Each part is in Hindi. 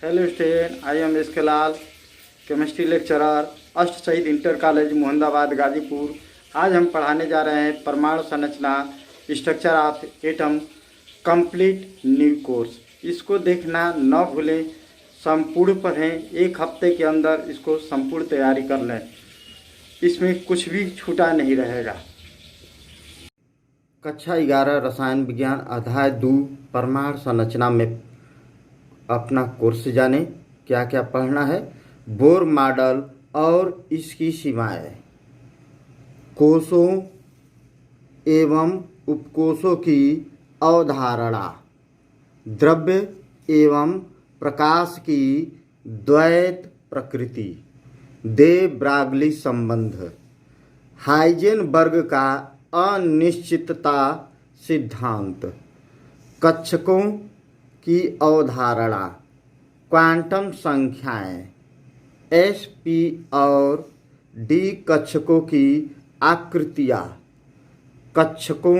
Hello student, I am S के लाल, केमिस्ट्री लेक्चरर, अष्ट शहीद इंटर कॉलेज मोहम्मदाबाद गाजीपुर। आज हम पढ़ाने जा रहे हैं परमाणु संरचना, structure of atom, complete new course. इसको देखना न भूलें, संपूर्ण पढ़ें। एक हफ्ते के अंदर इसको संपूर्ण तैयारी कर लें, इसमें कुछ भी छूटा नहीं रहेगा। कक्षा 11 रसायन विज्ञान अध्याय 2 परमाणु संरचना में अपना कोर्स जाने क्या क्या पढ़ना है। बोर मॉडल और इसकी सीमाएं, कोषों एवं उपकोषों की अवधारणा, द्रव्य एवं प्रकाश की द्वैत प्रकृति, दे ब्रागली संबंध, हाइजेनबर्ग का अनिश्चितता सिद्धांत, कक्षकों की अवधारणा, क्वांटम संख्याएं, एस पी और डी कक्षकों की आकृतियाँ, कक्षकों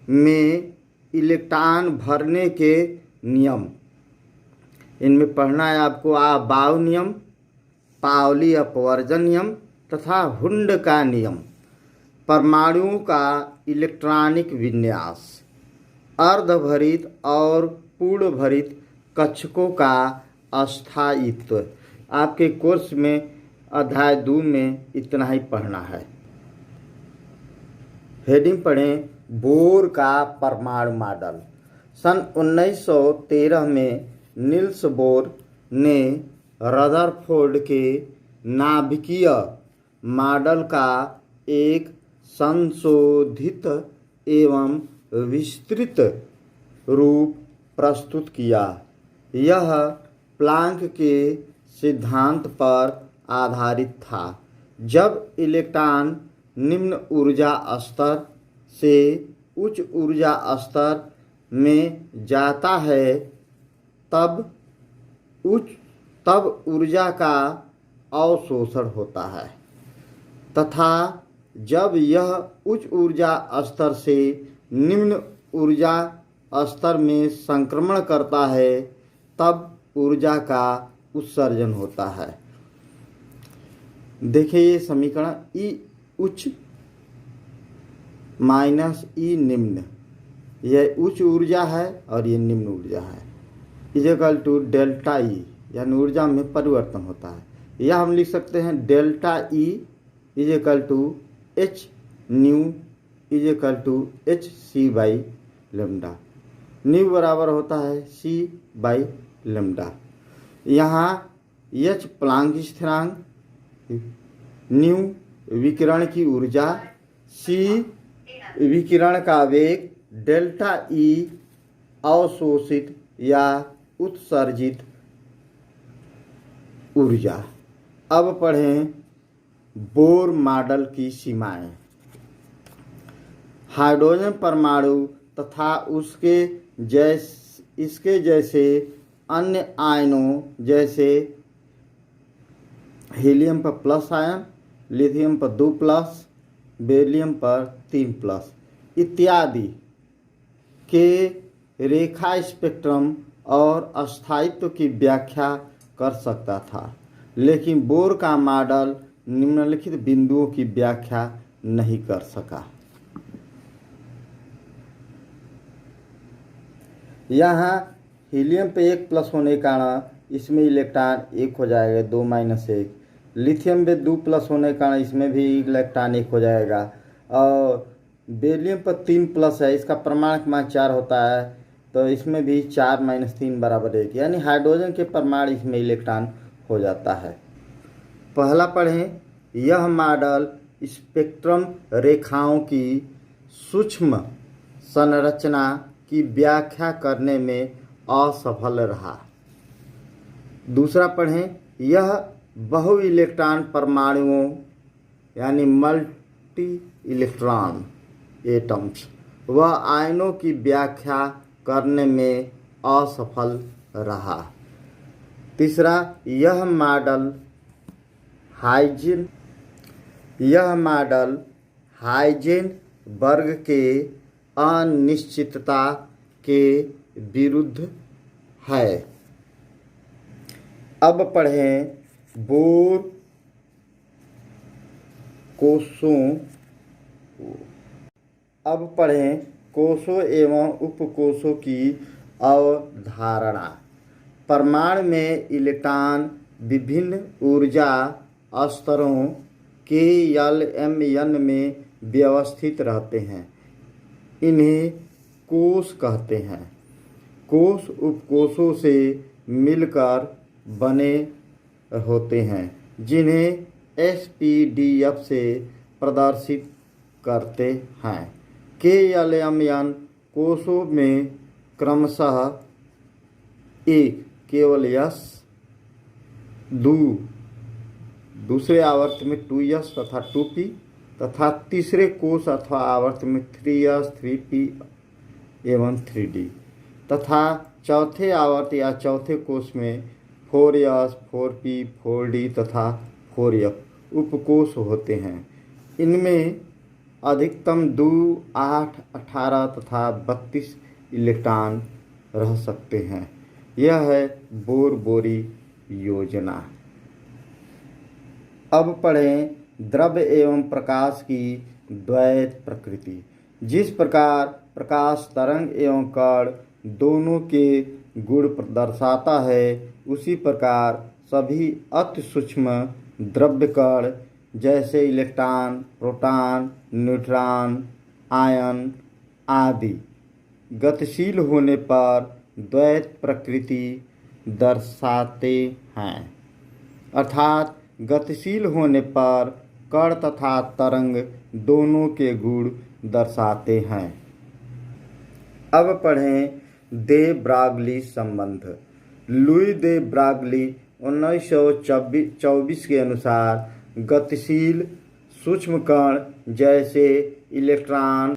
में इलेक्ट्रॉन भरने के नियम। इनमें पढ़ना है आपको बाउ नियम, पाउली अपवर्जन नियम तथा हुंड का नियम, परमाणुओं का इलेक्ट्रॉनिक विन्यास, अर्धभरित और पूर्ण भरित कक्षकों का अस्थायित्व। आपके कोर्स में अध्याय 2 में इतना ही पढ़ना है। हेडिंग पढ़ें, बोर का परमाणु मॉडल। सन 1913 में नील्स बोर ने रदरफोर्ड के नाभिकीय मॉडल का एक संशोधित एवं विस्तृत रूप प्रस्तुत किया। यह प्लांक के सिद्धांत पर आधारित था। जब इलेक्ट्रॉन निम्न ऊर्जा स्तर से उच्च ऊर्जा स्तर में जाता है तब ऊर्जा का अवशोषण होता है, तथा जब यह उच्च ऊर्जा स्तर से निम्न ऊर्जा स्तर में संक्रमण करता है तब ऊर्जा का उत्सर्जन होता है। देखिए ये समीकरण, ई उच्च माइनस ई निम्न, यह उच्च ऊर्जा है और ये निम्न ऊर्जा है, इक्वल टू डेल्टा ई, यानी ऊर्जा में परिवर्तन होता है। यह हम लिख सकते हैं delta E equal to H nu equal to H C by lambda. Nu बराबर होता है सी बाई लेमडा। यहाँ एच प्लांक स्थिरांक, न्यू विकिरण की ऊर्जा, सी विकिरण का वेग, डेल्टा ई अवशोषित या उत्सर्जित ऊर्जा। अब पढ़ें बोर मॉडल की सीमाएं। हाइड्रोजन परमाणु तथा इसके जैसे अन्य आयनों जैसे हीलियम पर प्लस आयन, लिथियम पर 2 प्लस, बेरिलियम पर 3 प्लस इत्यादि के रेखा स्पेक्ट्रम और अस्थायित्व की व्याख्या कर सकता था, लेकिन बोर का मॉडल निम्नलिखित बिंदुओं की व्याख्या नहीं कर सका। यहाँ हीलियम पे 1 प्लस होने के कारण इसमें इलेक्ट्रॉन 1 हो जाएगा, 2 माइनस 1। लिथियम पे 2 प्लस होने के कारण इसमें भी इलेक्ट्रॉन 1 हो जाएगा, और बेरिलियम पर 3 प्लस है, इसका परमाणु मान 4 होता है, तो इसमें भी 4 माइनस 3 बराबर 1, यानी हाइड्रोजन के परमाणु इसमें इलेक्ट्रॉन हो जाता है। पहला पढ़ें, यह मॉडल स्पेक्ट्रम रेखाओं की सूक्ष्म संरचना की व्याख्या करने में असफल रहा। दूसरा पढ़ें, यह बहु इलेक्ट्रॉन परमाणुओं यानी मल्टी इलेक्ट्रॉन एटम्स व आयनों की व्याख्या करने में असफल रहा। तीसरा, यह मॉडल हाइजेनबर्ग के अनिश्चितता के विरुद्ध है। अब पढ़ें बोर कोषों अब पढ़ें कोषों एवं उपकोषों की अवधारणा। परमाणु में इलेक्ट्रॉन विभिन्न ऊर्जा स्तरों KLMN में व्यवस्थित रहते हैं। इन्हें कोष कहते हैं। कोष उपकोषों से मिलकर बने होते हैं जिन्हें SPDF से प्रदर्शित करते हैं। KLMN कोषों में क्रमशः एक केवल S, दूसरे आवर्त में 2S तथा 2P तथा तीसरे कोष अथवा आवर्त में 3S, 3P एवं 3D तथा चौथे आवर्त या चौथे कोष में 4S, 4P, 4D तथा 4F उपकोष होते हैं। इनमें अधिकतम 2, 8, 18 तथा 32 इलेक्ट्रॉन रह सकते हैं। यह है बोर-बोरी योजना। अब पढ़ें द्रव्य एवं प्रकाश की द्वैत प्रकृति। जिस प्रकार प्रकाश तरंग एवं कण दोनों के गुण दर्शाता है, उसी प्रकार सभी अति सूक्ष्म द्रव्य कण जैसे इलेक्ट्रॉन, प्रोटॉन, न्यूट्रॉन, आयन आदि गतिशील होने पर द्वैत प्रकृति दर्शाते हैं। अर्थात गतिशील होने पर कण तथा तरंग दोनों के गुण दर्शाते हैं। अब पढ़ें दे ब्रागली संबंध। लुई दे ब्रागली 1924 के अनुसार गतिशील सूक्ष्म कण जैसे इलेक्ट्रॉन,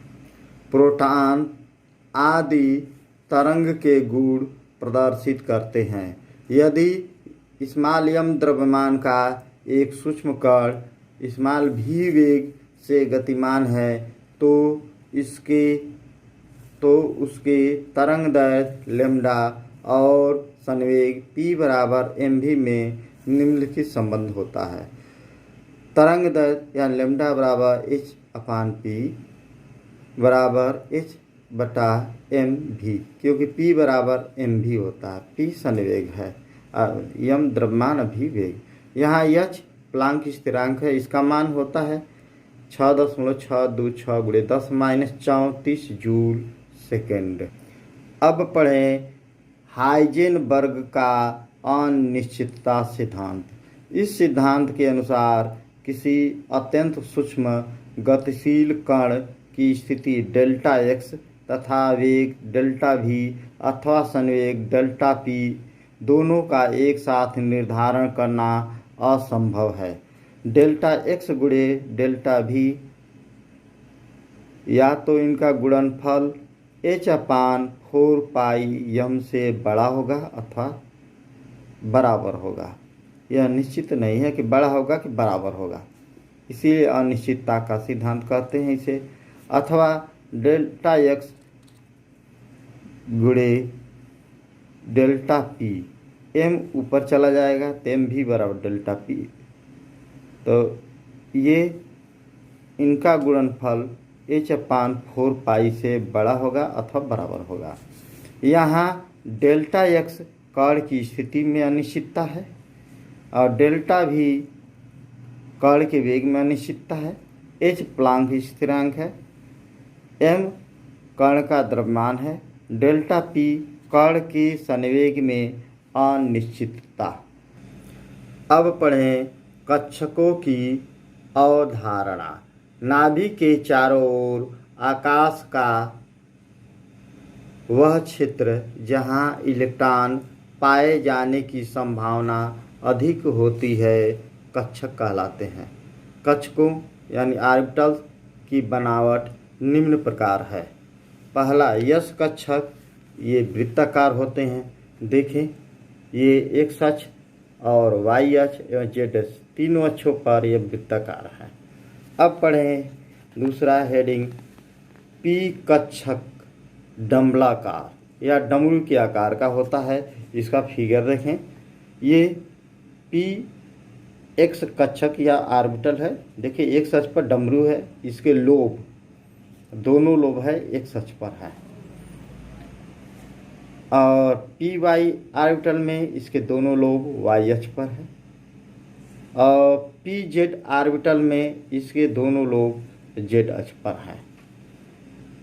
प्रोटॉन आदि तरंग के गुण प्रदर्शित करते हैं। यदि स्मॉल द्रव्यमान का एक सूक्ष्म कण स्मॉल v वेग से गतिमान है तो उसके तरंगदैर्घ्य लैम्डा और संवेग p बराबर mv में निम्नलिखित संबंध होता है। तरंगदैर्घ्य या लैम्डा बराबर h/p बराबर h/mv, क्योंकि p बराबर mv होता है। p संवेग है, m द्रव्यमान अभिवेग। यहाँ h प्लांक स्थिरांक है, इसका मान होता है 6.626 × 10⁻34 जूल सेकेंड। अब पढ़ें हाइजेनबर्ग का अनिश्चितता सिद्धांत। इस सिद्धांत के अनुसार किसी अत्यंत सूक्ष्म गतिशील कण की स्थिति डेल्टा x तथा वेग डेल्टा v अथवा संवेग डेल्टा p दोनों का एक साथ निर्धारण करना असंभव है। डेल्टा x गुणे डेल्टा v या तो इनका गुणनफल h/4 पाई m से बड़ा होगा अथवा बराबर होगा। यह निश्चित नहीं है कि बड़ा होगा कि बराबर होगा, इसीलिए अनिश्चितता का सिद्धांत कहते हैं इसे। अथवा डेल्टा x गुणे डेल्टा p, m ऊपर चला जाएगा तो mv बराबर डेल्टा p, तो ये इनका गुणनफल h/4 पाई से बड़ा होगा अथवा बराबर होगा। यहाँ डेल्टा x कण की स्थिति में अनिश्चितता है और डेल्टा v कण के वेग में अनिश्चितता है। h प्लांक स्थिरांक है, m कण का द्रव्यमान है, डेल्टा p कण के संवेग में अनिश्चितता। अब पढ़ें कक्षकों की अवधारणा। नाभि के चारों ओर आकाश का वह क्षेत्र जहाँ इलेक्ट्रॉन पाए जाने की संभावना अधिक होती है कक्षक कहलाते हैं। कक्षकों यानी ऑर्बिटल्स की बनावट निम्न प्रकार है। पहला यस कक्षक, ये वृत्ताकार होते हैं। देखें, ये x अक्ष और y अक्ष एवं z अक्ष तीनों अक्षों पर यह वृत्ताकार है। अब पढ़ें दूसरा हेडिंग p कक्षक डंबलाकार या डमरू के आकार का होता है। इसका फिगर देखें, ये पी एक्स कक्षक या ऑर्बिटल है। देखिए एक्स अक्ष पर डमरू है, इसके लोब, दोनों लोब है एक्स अक्ष पर है। और पी वाई ऑर्बिटल में इसके दोनों लोब वाई अक्ष पर है। और पी जेड ऑर्बिटल में इसके दोनों लोब जेड अक्ष पर है।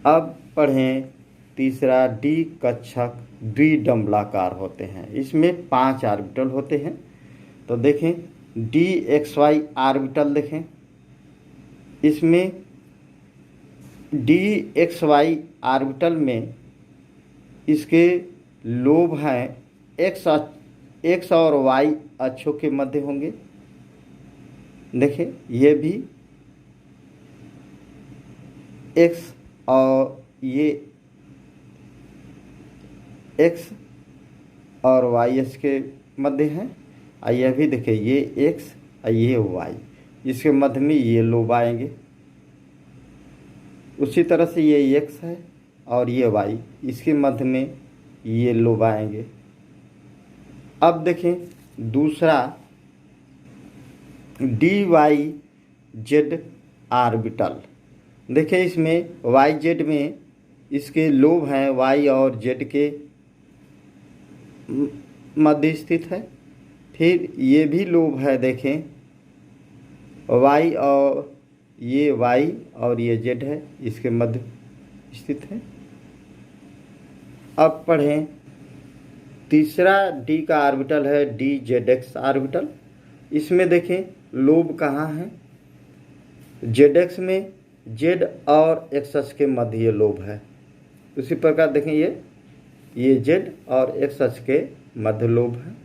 अब पढ़ें तीसरा, डी कक्षक द्विडंबलाकार होते हैं। इसमें 5 ऑर्बिटल होते हैं। तो देखें डी एक्स वाई ऑर्बिटल, देखें इसमें डी एक्स वाई ऑर्बिटल में इसके लोब हैं एक्स और वाई अक्षों के मध्य होंगे। देखें ये भी एक्स और ये एक्स और वाई अक्ष के मध्य हैं। और यह भी देखिए ये एक्स और ये वाई, इसके मध्य में ये लोब आएंगे। उसी तरह से ये एक्स है और ये वाई, इसके मध्य में ये लोब आएंगे। अब देखें दूसरा, डी वाई जेड ऑर्बिटल। देखिए इसमें वाई जेड में इसके लोब हैं वाई और जेड के मध्य स्थित है। फिर ये भी लोब है, देखें वाई और ये जेड है, इसके मध्य स्थित है। अब पढ़ें तीसरा, डी का ऑर्बिटल है डी जेड एक्स ऑर्बिटल। इसमें देखें लोब कहाँ है, जेड एक्स में जेड और एक्स अक्ष के मध्य ये लोब है। उसी प्रकार देखें ये जेड और एक्स अक्ष के मध्य लोब है।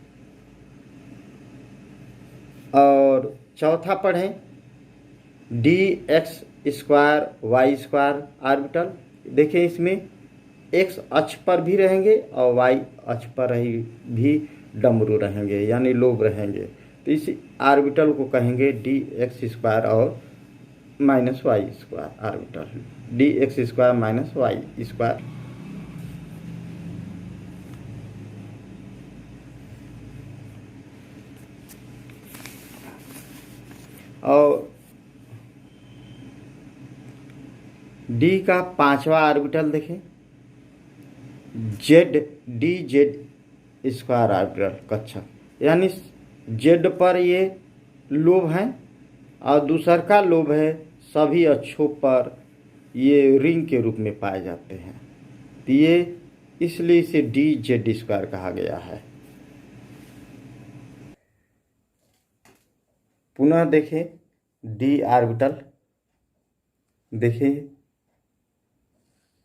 और चौथा पढ़ें D X square Y square orbital. देखिए इसमें एक्स अक्ष पर भी रहेंगे और वाई अक्ष पर भी डमरू रहेंगे, यानी लोब रहेंगे। तो इस ऑर्बिटल को कहेंगे डी एक्स स्क्वायर और minus Y square orbital, D X square minus Y square. और डी का 5वां ऑर्बिटल देखें Z D Z square orbital कक्षक, यानी जेड पर ये लोब हैं और दूसर का लोब है सभी अक्षों पर ये रिंग के रूप में पाए जाते हैं। तो ये इसलिए इसे डी जेड स्क्वायर कहा गया है। पुनः देखें डी ऑर्बिटल, देखें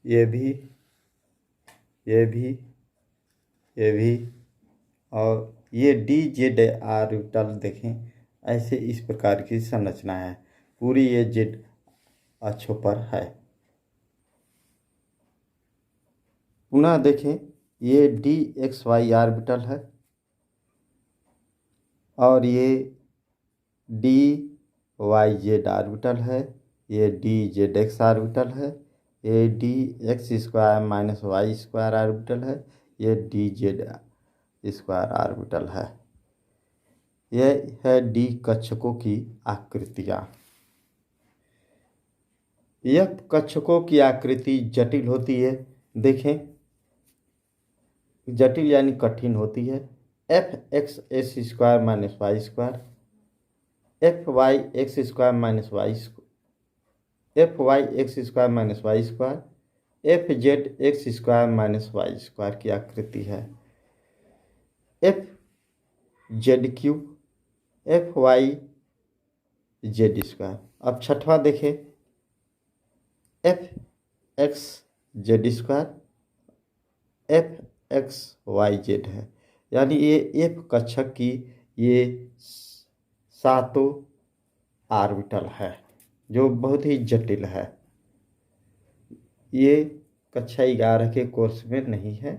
ये भी और ये डी जेड ऑर्बिटल देखें, ऐसे इस प्रकार की संरचना है, पूरी ये जेड अक्षों पर है। पुनः देखें ये डी एक्स वाई ऑर्बिटल है और ये डी वाई जेड ऑर्बिटल है, ये डी जेड एक्स ऑर्बिटल है, ये D X square minus Y square orbital है, ये डी जेड स्क्वायर ऑर्बिटल है। यह है डी कक्षकों की आकृतियाँ। यह कक्षकों की आकृति जटिल होती है। देखें जटिल यानी कठिन होती है। F X S square minus Y square, F Y X square minus Y, F Y X square minus Y square, F Z X square minus Y square की आकृति है। F Z cube, F Y Z square. अब छठवां देखें F X Z square, F X Y Z है, यानी ये एफ कक्षक की ये 7 ऑर्बिटल है जो बहुत ही जटिल है। ये कक्षा 11 के कोर्स में नहीं है,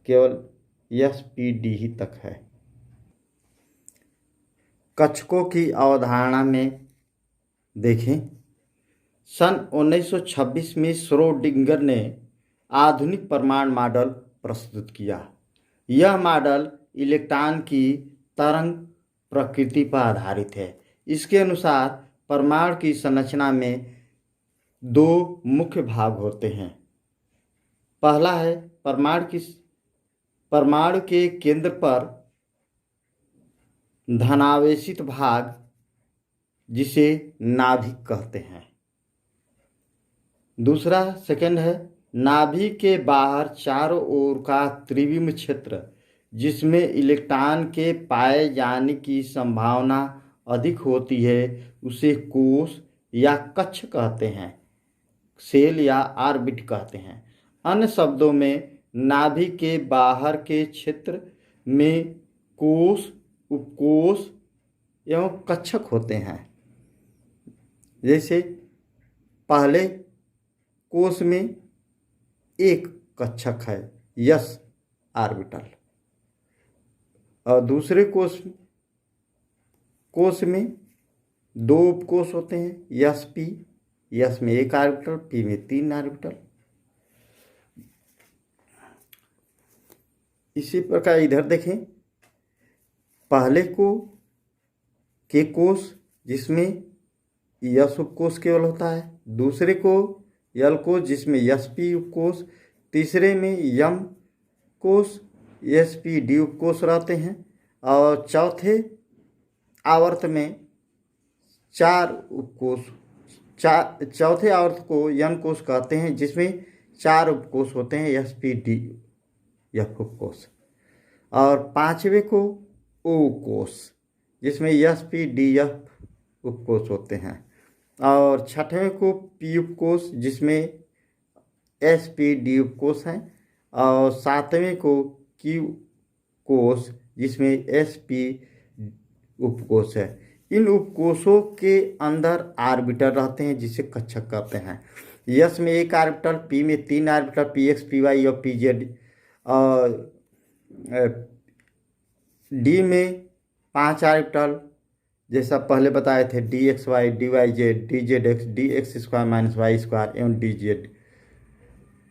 केवल SPD ही तक है। कक्षकों की अवधारणा में देखें सन 1926 में श्रोडिंगर ने आधुनिक परमाणु मॉडल प्रस्तुत किया। यह मॉडल इलेक्ट्रॉन की तरंग प्रकृति पर आधारित है। इसके अनुसार परमाणु की संरचना में दो मुख्य भाग होते हैं। पहला है परमाणु के केंद्र पर धनावेशित भाग, जिसे नाभिक कहते हैं। दूसरा सेकंड है नाभिक के बाहर चारों ओर का त्रिविम क्षेत्र, जिसमें इलेक्ट्रॉन के पाए जाने की संभावना अधिक होती है, उसे कोश या कक्ष कहते हैं, सेल या ऑर्बिट कहते हैं। अन्य शब्दों में नाभिक के बाहर के क्षेत्र में कोश, उपकोश एवं कक्षक होते हैं। जैसे पहले कोश में एक कक्षक है, यस ऑर्बिटल, और दूसरे कोश में दो उपकोश होते हैं, यस पी, यस में एक ऑर्बिटल, पी में 3 ऑर्बिटल। इसी प्रकार इधर देखें, पहले के कोश जिसमें यस उपकोश केवल होता है, दूसरे को यल कोश जिसमें यस पी उपकोश, तीसरे में यम कोश एस पी डी उपकोश रहते हैं, और चौथे आवर्त में 4 उपकोश, चौथे आवर्त को यन कोश कहते हैं, जिसमें 4 उपकोश होते हैं, एस पी डी एफ उपकोश, और पांचवें को ओ कोश जिसमें एस पी डी एफ उपकोश होते हैं, और छठवें को पी उपकोश जिसमें एस पी डी उपकोश हैं, और सातवें को क्यू कोश जिसमें एस पी उपकोश है। इन उपकोशों के अंदर ऑर्बिटल रहते हैं, जिसे कक्षक कहते हैं। यस में एक ऑर्बिटल, पी में 3 orbital, P X P Y और पी जेड, और डी में 5 ऑर्बिटल, जैसा पहले बताए थे, D X Y, D Y Z, D Z X, D X square minus Y square एवं डी जेड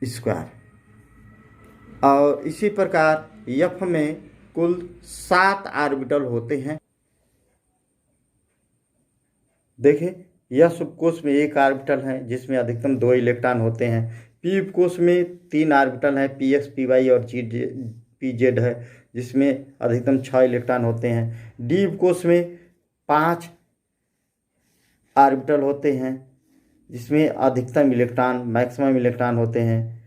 स्क्वायर। और इसी प्रकार एफ में कुल 7 ऑर्बिटल होते हैं। देखें, यस उपकोश में एक ऑर्बिटल है, जिसमें अधिकतम 2 इलेक्ट्रॉन होते हैं। पी उपकोश में 3 ऑर्बिटल हैं, पी एक्स पी वाई और पी जेड है, जिसमें अधिकतम 6 इलेक्ट्रॉन होते हैं। डी उपकोश में 5 ऑर्बिटल होते हैं, जिसमें अधिकतम इलेक्ट्रॉन, मैक्सिमम इलेक्ट्रॉन होते हैं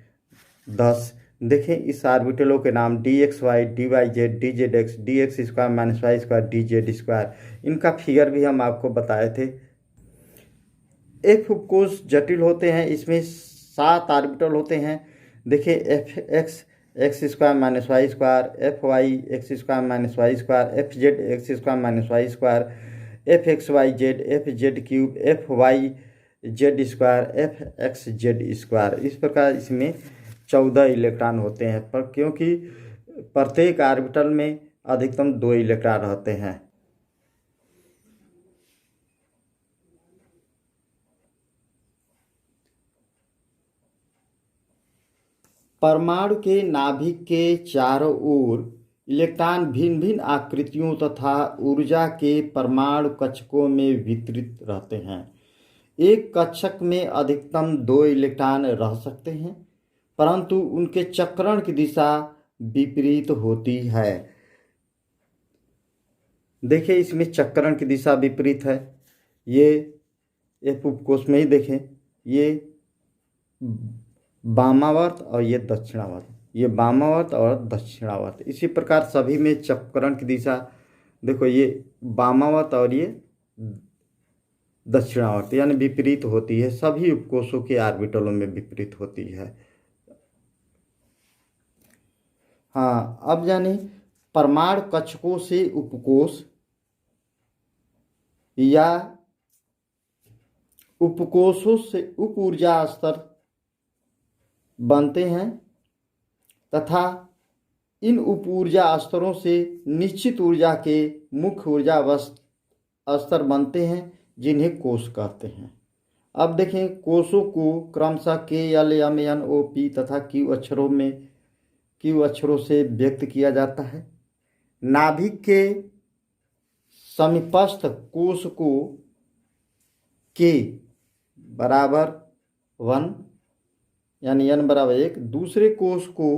10। देखें, इस ऑर्बिटलों के नाम D X Y, D Y Z, D Z X, D X square minus Y square, D Z square. इनका फिगर भी हम आपको बताए थे। एफ उपकोश जटिल होते हैं, इसमें 7 ऑर्बिटल होते हैं। देखिए, F X X square minus Y square, F Y X square minus Y square, F Z X square minus Y square, F X Y Z, F Z cube, F Y Z square, F X Z square. इस प्रकार इसमें 14 इलेक्ट्रॉन होते हैं, पर क्योंकि प्रत्येक ऑर्बिटल में अधिकतम 2 इलेक्ट्रॉन रहते हैं। परमाणु के नाभिक के चारों ओर इलेक्ट्रॉन भिन्न भिन्न आकृतियों तथा ऊर्जा के परमाणु कक्षकों में वितरित रहते हैं। एक कक्षक में अधिकतम 2 इलेक्ट्रॉन रह सकते हैं, परंतु उनके चक्रण की दिशा विपरीत होती है। देखिए, इसमें चक्रण की दिशा विपरीत है। ये एफ उपकोश में ही देखें, ये वामावर्त और ये दक्षिणावर्त, ये वामावर्त और दक्षिणावर्त। इसी प्रकार सभी में चक्रण की दिशा देखो, ये वामावर्त और ये दक्षिणावर्त, यानी विपरीत होती है। सभी उपकोशों के ऑर्बिटलों में विपरीत होती है। हाँ, अब जाने परमाणु कक्षकों से उपकोश या उपकोशों से उप ऊर्जा स्तर बनते हैं, तथा इन उप ऊर्जा स्तरों से निश्चित ऊर्जा के मुख्य ऊर्जा स्तर बनते हैं, जिन्हें कोश कहते हैं। अब देखें, कोशों को क्रमशः K L M N O P तथा क्यू अक्षरों से व्यक्त किया जाता है। नाभिक के समीपस्थ कोश को के बराबर 1 यानी n बराबर 1, दूसरे कोश को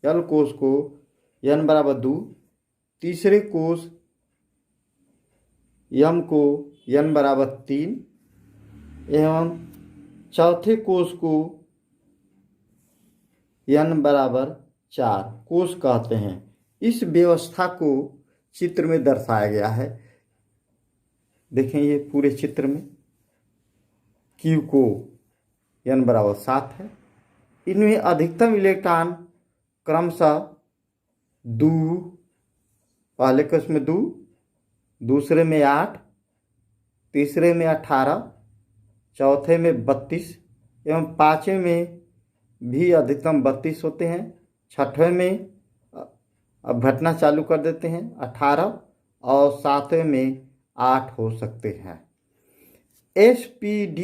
l कोश को n बराबर 2, तीसरे कोश m को n बराबर 3 एवं चौथे कोश को n बराबर 4 कोश कहते हैं। इस व्यवस्था को चित्र में दर्शाया गया है। देखें ये पूरे चित्र में Q को n बराबर 7 है। इनमें अधिकतम इलेक्ट्रॉन क्रमशः 2, पहले कोश में 2, दूसरे में 8, तीसरे में 18, चौथे में 32 एवं पाँचवें में भी अधिकतम 32 होते हैं। छठवें में अब घटना चालू कर देते हैं 18 और सातवें में 8 हो सकते हैं। SPD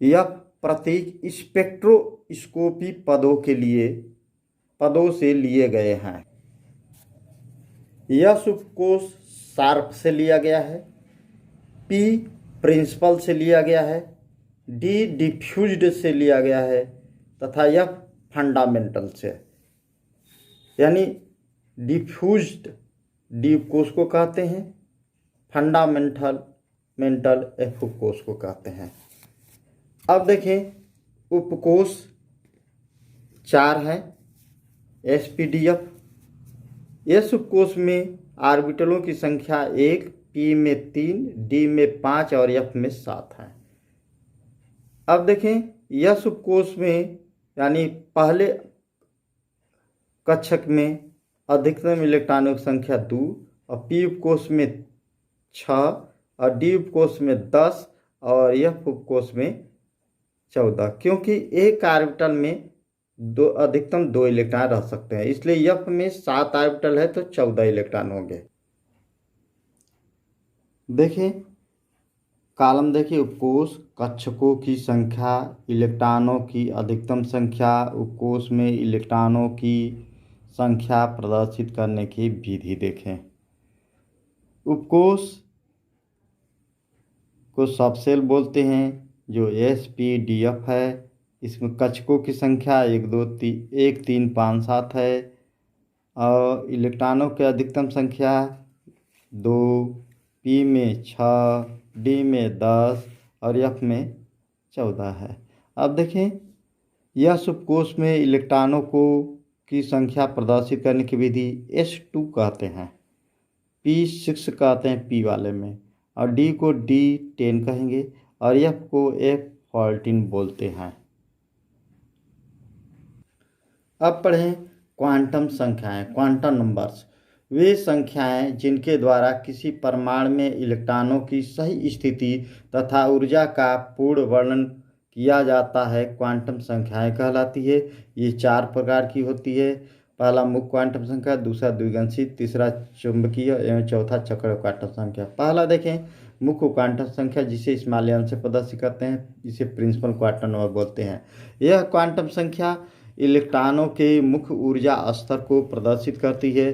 यह प्रतीक स्पेक्ट्रोस्कोपी पदों से लिए गए हैं। यह शुभकोश शार्प से लिया गया है, P प्रिंसिपल से लिया गया है, D डिफ्यूज्ड से लिया गया है तथा यह फंडामेंटल से, यानी डिफ्यूज्ड डी कोश को कहते हैं, फंडामेंटल एफ कोश को कहते हैं। अब देखें उपकोश 4 है SPDF। इस उपकोश में ऑर्बिटलों की संख्या 1, P में 3, D में 5 और F में 7 है। अब देखें यह उपकोश में यानी पहले कक्षक में अधिकतम इलेक्ट्रॉनों की संख्या 2 और P उपकोश में 6 और D उपकोश में 10 और F उपकोश में 14, क्योंकि एक ऑर्बिटल में अधिकतम 2 इलेक्ट्रॉन रह सकते हैं, इसलिए F में 7 ऑर्बिटल है तो 14 इलेक्ट्रॉन होंगे। देखें कॉलम देखिए, उपकोश कक्षकों की संख्या, इलेक्ट्रॉनों की अधिकतम संख्या, उपकोश में इलेक्ट्रॉनों की संख्या प्रदर्शित करने की विधि देखें। उपकोश को सबसेल बोलते हैं जो SPDF है। इसमें कक्षकों की संख्या 1, 2, 3, 5, 7 है और इलेक्ट्रॉनों की अधिकतम संख्या 2, P में 6, D में 10 और F में 14 है। अब देखें यह उपकोश में इलेक्ट्रॉनों की संख्या प्रदर्शित करने की विधि S2 कहते हैं, P6 कहते हैं P वाले में, और D को D10 कहेंगे और F को F14 बोलते हैं। अब पढ़ें क्वांटम संख्याएं। क्वांटम नंबर्स वे संख्याएं जिनके द्वारा किसी परमाणु में इलेक्ट्रॉनों की सही स्थिति तथा ऊर्जा का पूर्ण वर्णन किया जाता है, क्वांटम संख्याएं कहलाती है। ये 4 प्रकार की होती है। पहला मुख्य क्वांटम संख्या, दूसरा द्विगंशी, तीसरा चुंबकीय एवं चौथा चक्र क्वांटम संख्या। पहला देखें मुख्य क्वांटम संख्या, जिसे स्मॉल n से प्रदर्शित करते हैं, इसे प्रिंसिपल क्वांटम नंबर बोलते हैं। यह क्वांटम संख्या इलेक्ट्रॉनों के मुख्य ऊर्जा स्तर को प्रदर्शित करती है।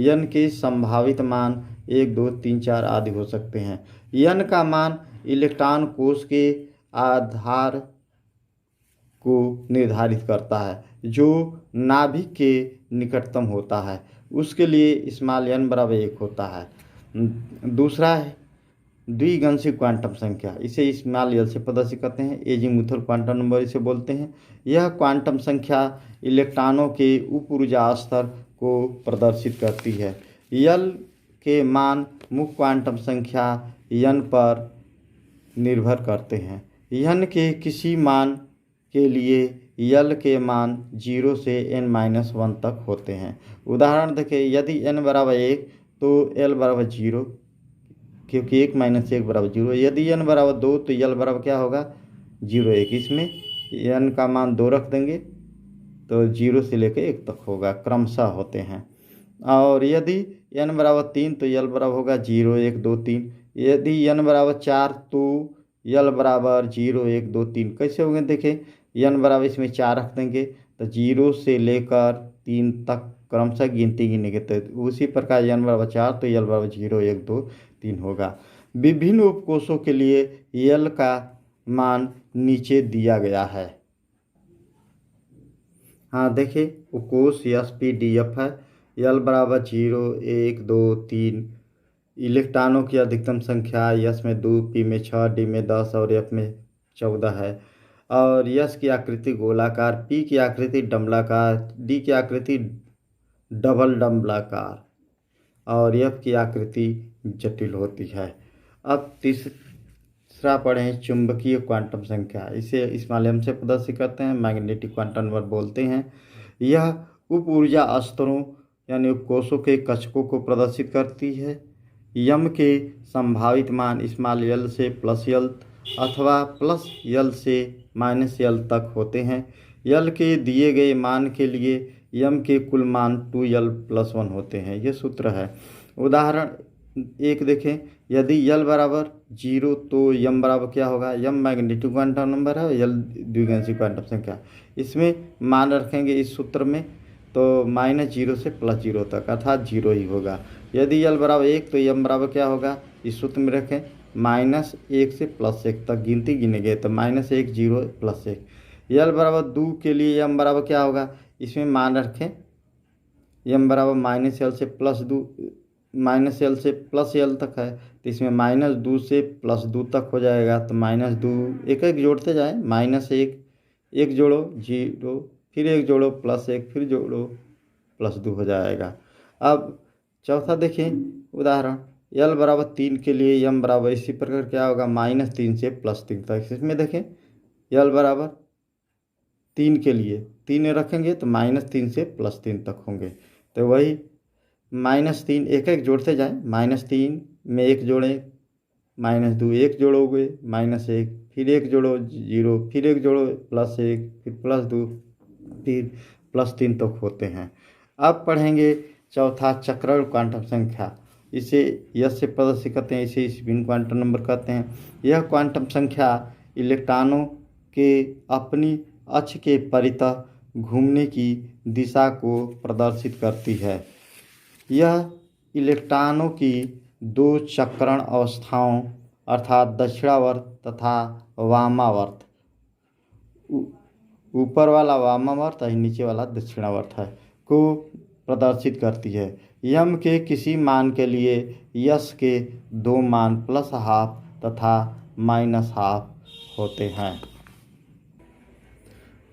n के संभावित मान 1, 2, 3, 4 आदि हो सकते हैं। n का मान इलेक्ट्रॉन कोश के आधार को निर्धारित करता है, जो नाभिक के निकटतम होता है, उसके लिए स्मॉल n बराबर 1 होता है। दूसरा है द्विगंशी क्वांटम संख्या, इसे स्मॉल l से प्रदर्शित करते हैं। एजीमुथल क्वांटम नंबर इसे बोलते हैं। यह क्वांटम संख्या इलेक्ट्रॉनों के उप ऊर्जा स्तर को प्रदर्शित करती है। l के मान मुख्य क्वांटम संख्या n पर निर्भर करते हैं। n के किसी मान के लिए l के मान 0 से n-1 तक होते हैं। उदाहरण देखें, यदि n बराबर 1 तो l बराबर 0, क्योंकि 1 - 1 बराबर 0। यदि n बराबर 2 तो l बराबर क्या होगा 0, 1। इसमें n का मान 2 रख देंगे तो 0 से लेकर 1 तक होगा, क्रमशः होते हैं। और यदि n बराबर 3 तो l बराबर होगा 0, 1, 2, 3। यदि n बराबर 4 तो l बराबर 0, 1, 2, 3। कैसे होंगे देखें, n बराबर इसमें 4 रख देंगे तो 0 से लेकर 3 तक क्रमशः गिनती गिनेंगे। तो उसी प्रकार n बराबर 4 तो l बराबर 0 1 2 3 होगा। विभिन्न उपकोषों के लिए l का मान नीचे दिया गया है। हाँ देखिए, उपकोष SPDF है। l बराबर 0 1 2 3। इलेक्ट्रॉनों की अधिकतम संख्या S में 2, P में 6, D में 10 और F में 14 है। और S की आकृति गोलाकार, P की आकृति डम्बलाकार, D की आकृति डबल डम्बलाकार और F की आकृति जटिल होती है। अब तीसरा पढ़ें, चुंबकीय क्वांटम संख्या। इसे इस माध्यम से प्रदर्शित करते हैं, मैग्नेटिक क्वांटम नंबर बोलते हैं। यह उप ऊर्जा स्तरों यानी उपकोषों के कक्षकों को प्रदर्शित करती है। यम के संभावित मान स्मॉल l से प्लस l अथवा प्लस l से माइनस l तक होते हैं। l के दिए गए मान के लिए यम के कुल मान 2l + 1 होते हैं। ये सूत्र है। उदाहरण 1 देखें, यदि l बराबर 0 तो यम बराबर क्या होगा? यम मैग्नेटिक क्वांटम नंबर है, l द्विआंशिक क्वांटम संख्या। इसमें मान रखेंगे इस सूत्र में तो -0 से +0 तक अर्थात 0 ही होगा। यदि l बराबर 1 तो यम बराबर क्या होगा? इस सूत्र में रखें -1 से +1 तक गिनती गिनेंगे तो -1 0 +1। l बराबर 2 के लिए यम बराबर क्या होगा? इसमें मान रखें यम बराबर -l से +2 -l से +l तक है तो इसमें -2 से +2 तक हो जाएगा। तो -2 एक एक जोड़ते जाए, -1 1 जोड़ो 0, फिर 1 जोड़ो +1, फिर जोड़ो +2 हो जाएगा। अब चौथा देखें उदाहरण, l बराबर 3 के लिए यम बराबर इसी प्रकार क्या होगा? -3 से +3 तक। इसमें देखें l बराबर 3 के लिए 3 रखेंगे तो -3 से +3 तक होंगे। तो वही -3 एक एक जोड़ते जाएं, -3 में 1 जोड़ें, -2 1 जोड़ोगे, -1 फिर 1 जोड़ो 0, फिर 1 जोड़ो +1, फिर +2, फिर +3 तक होते हैं। अब पढ़ेंगे चौथा, चक्रण क्वांटम संख्या। इसे यस से प्रदर्शित करते हैं, इसे स्पिन क्वांटम नंबर कहते हैं। यह क्वांटम संख्या इलेक्ट्रॉनों के अपनी अक्ष के परितः घूमने की दिशा को प्रदर्शित करती है। यह इलेक्ट्रॉनों की 2 चक्रण अवस्थाओं अर्थात दक्षिणावर्त तथा वामावर्त, ऊपर वाला वामावर्त और नीचे वाला दक्षिणावर्त है, को प्रदर्शित करती है। यम के किसी मान के लिए यस के 2 मान +½ तथा -½ होते हैं।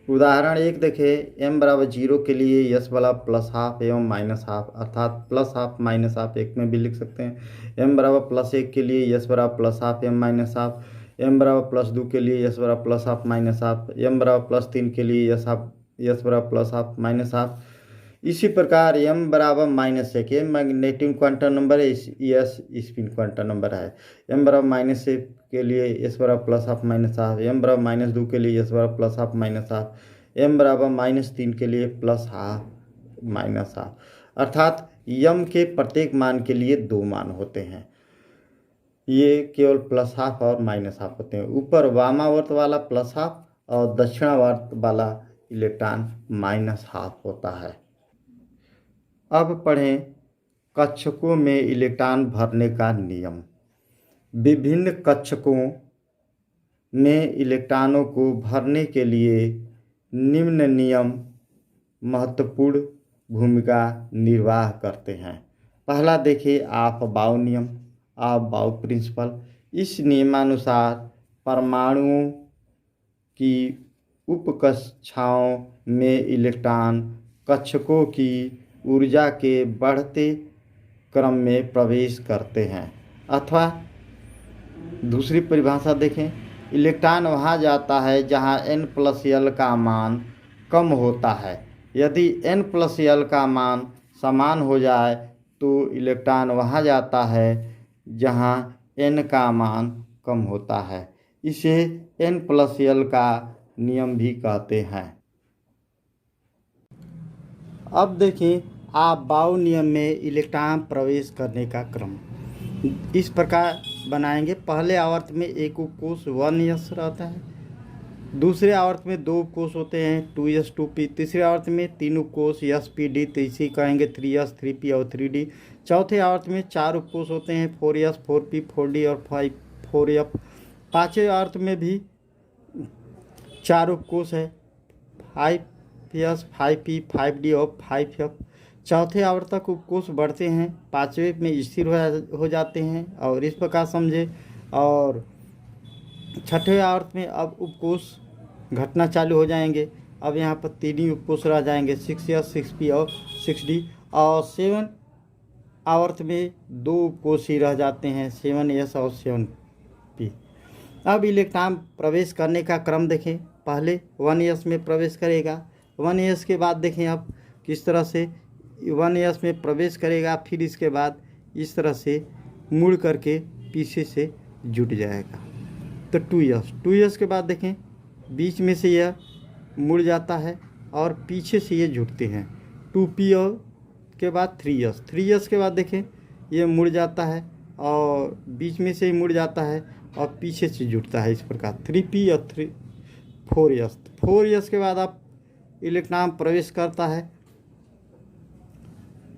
उदाहरण 1 देखें, m बराबर 0 के लिए यस वाला +½ एवं -½ अर्थात +½ -½ एक में भी लिख सकते हैं। m बराबर +1 के लिए यस बराबर +½ एवं -½ m बराबर +2 के लिए यस बराबर +½ -½ m बराबर +3 के लिए यस बराबर +½ -½ इसी प्रकार m बराबर -1 ये मैग्नेटिक क्वांटम नंबर है, यस स्पिन क्वांटम नंबर है। m बराबर -1 के लिए s बराबर +½ -½ m बराबर -2 के लिए s बराबर +½ -½ m बराबर -3 के लिए +½ -½ अर्थात m के प्रत्येक मान के लिए 2 मान होते हैं। ये केवल +½ और -½ होते हैं। ऊपर वामावर्त वाला +½ और दक्षिणावर्त वाला इलेक्ट्रॉन -½ होता है। अब पढ़ें कक्षकों में इलेक्ट्रॉन भरने का नियम। विभिन्न कक्षकों में इलेक्ट्रॉनों को भरने के लिए निम्न नियम महत्वपूर्ण भूमिका निर्वाह करते हैं। पहला देखिए ऑफ-बाउ नियम, ऑफ-बाउ प्रिंसिपल। इस नियमानुसार परमाणुओं की उपकक्षाओं में इलेक्ट्रॉन कक्षकों की ऊर्जा के बढ़ते क्रम में प्रवेश करते हैं। अथवा दूसरी परिभाषा देखें, इलेक्ट्रॉन वहाँ जाता है जहाँ n+l का मान कम होता है। यदि n+l का मान समान हो जाए तो इलेक्ट्रॉन वहाँ जाता है जहाँ n का मान कम होता है। इसे n+l का नियम भी कहते हैं। अब देखें ऑफ-बाउ नियम में इलेक्ट्रॉन प्रवेश करने का क्रम इस प्रकार बनाएंगे। पहले आवर्त में एक उपकोष 1s रहता है, दूसरे आवर्त में 2 उपकोष होते हैं 2s 2p। तीसरे आवर्त में 3 उपकोष s p d, तो इसी कहेंगे 3s 3p और 3d। चौथे आवर्त में 4 उपकोष होते हैं 4s 4p 4d और 4f। पांचवें आवर्त में भी 4 उपकोष है 5s 5p 5d और 5f। चौथे आवर्त तक उपकोष बढ़ते हैं, पांचवें में स्थिर हो जाते हैं और इस प्रकार समझे। और छठवें आवर्त में अब उपकोष घटना चालू हो जाएंगे। अब यहाँ पर 3 ही उपकोष रह जाएंगे 6s 6p और 6d। और 7 आवर्त में 2 उपकोष ही रह जाते हैं 7s और 7p। अब इलेक्ट्रॉन प्रवेश करने का क्रम देखें। पहले 1s में प्रवेश करेगा, 1s के बाद देखें अब किस तरह से 1s में प्रवेश करेगा, फिर इसके बाद इस तरह से मुड़ करके पीछे से जुट जाएगा। तो 2s के बाद देखें बीच में से यह मुड़ जाता है और पीछे से ये जुटते हैं 2p और के बाद 3s के बाद देखें ये मुड़ जाता है और बीच में से ही मुड़ जाता है और पीछे से जुटता है इस प्रकार 3p और 4s के बाद आप इलेक्ट्रॉन प्रवेश करता है,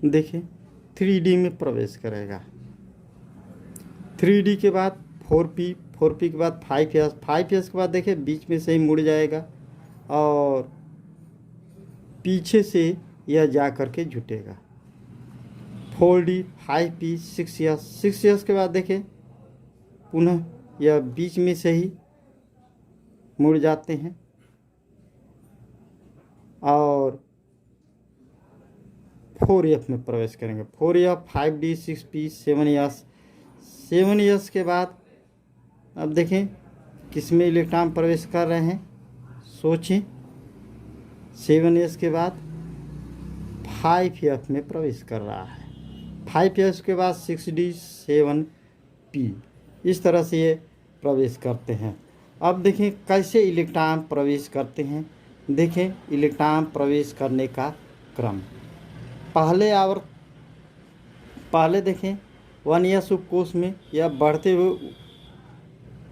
देखिए 3d में प्रवेश करेगा। 3d के बाद 4p के बाद 5s के बाद देखिए बीच में से ही मुड़ जाएगा और पीछे से यह जा कर के जुटेगा 4d 5p 6s के बाद देखें पुनः यह बीच में से ही मुड़ जाते हैं और 4f में प्रवेश करेंगे 4f 5d 6p 7s के बाद अब देखें किस में इलेक्ट्रॉन प्रवेश कर रहे हैं, सोचें। 7s के बाद 5f में प्रवेश कर रहा है, 5s के बाद 6d 7p, इस तरह से ये प्रवेश करते हैं। अब देखें कैसे इलेक्ट्रॉन प्रवेश करते हैं। देखें इलेक्ट्रॉन प्रवेश करने का क्रम। पहले देखें 1s उपकोष में यह बढ़ते हुए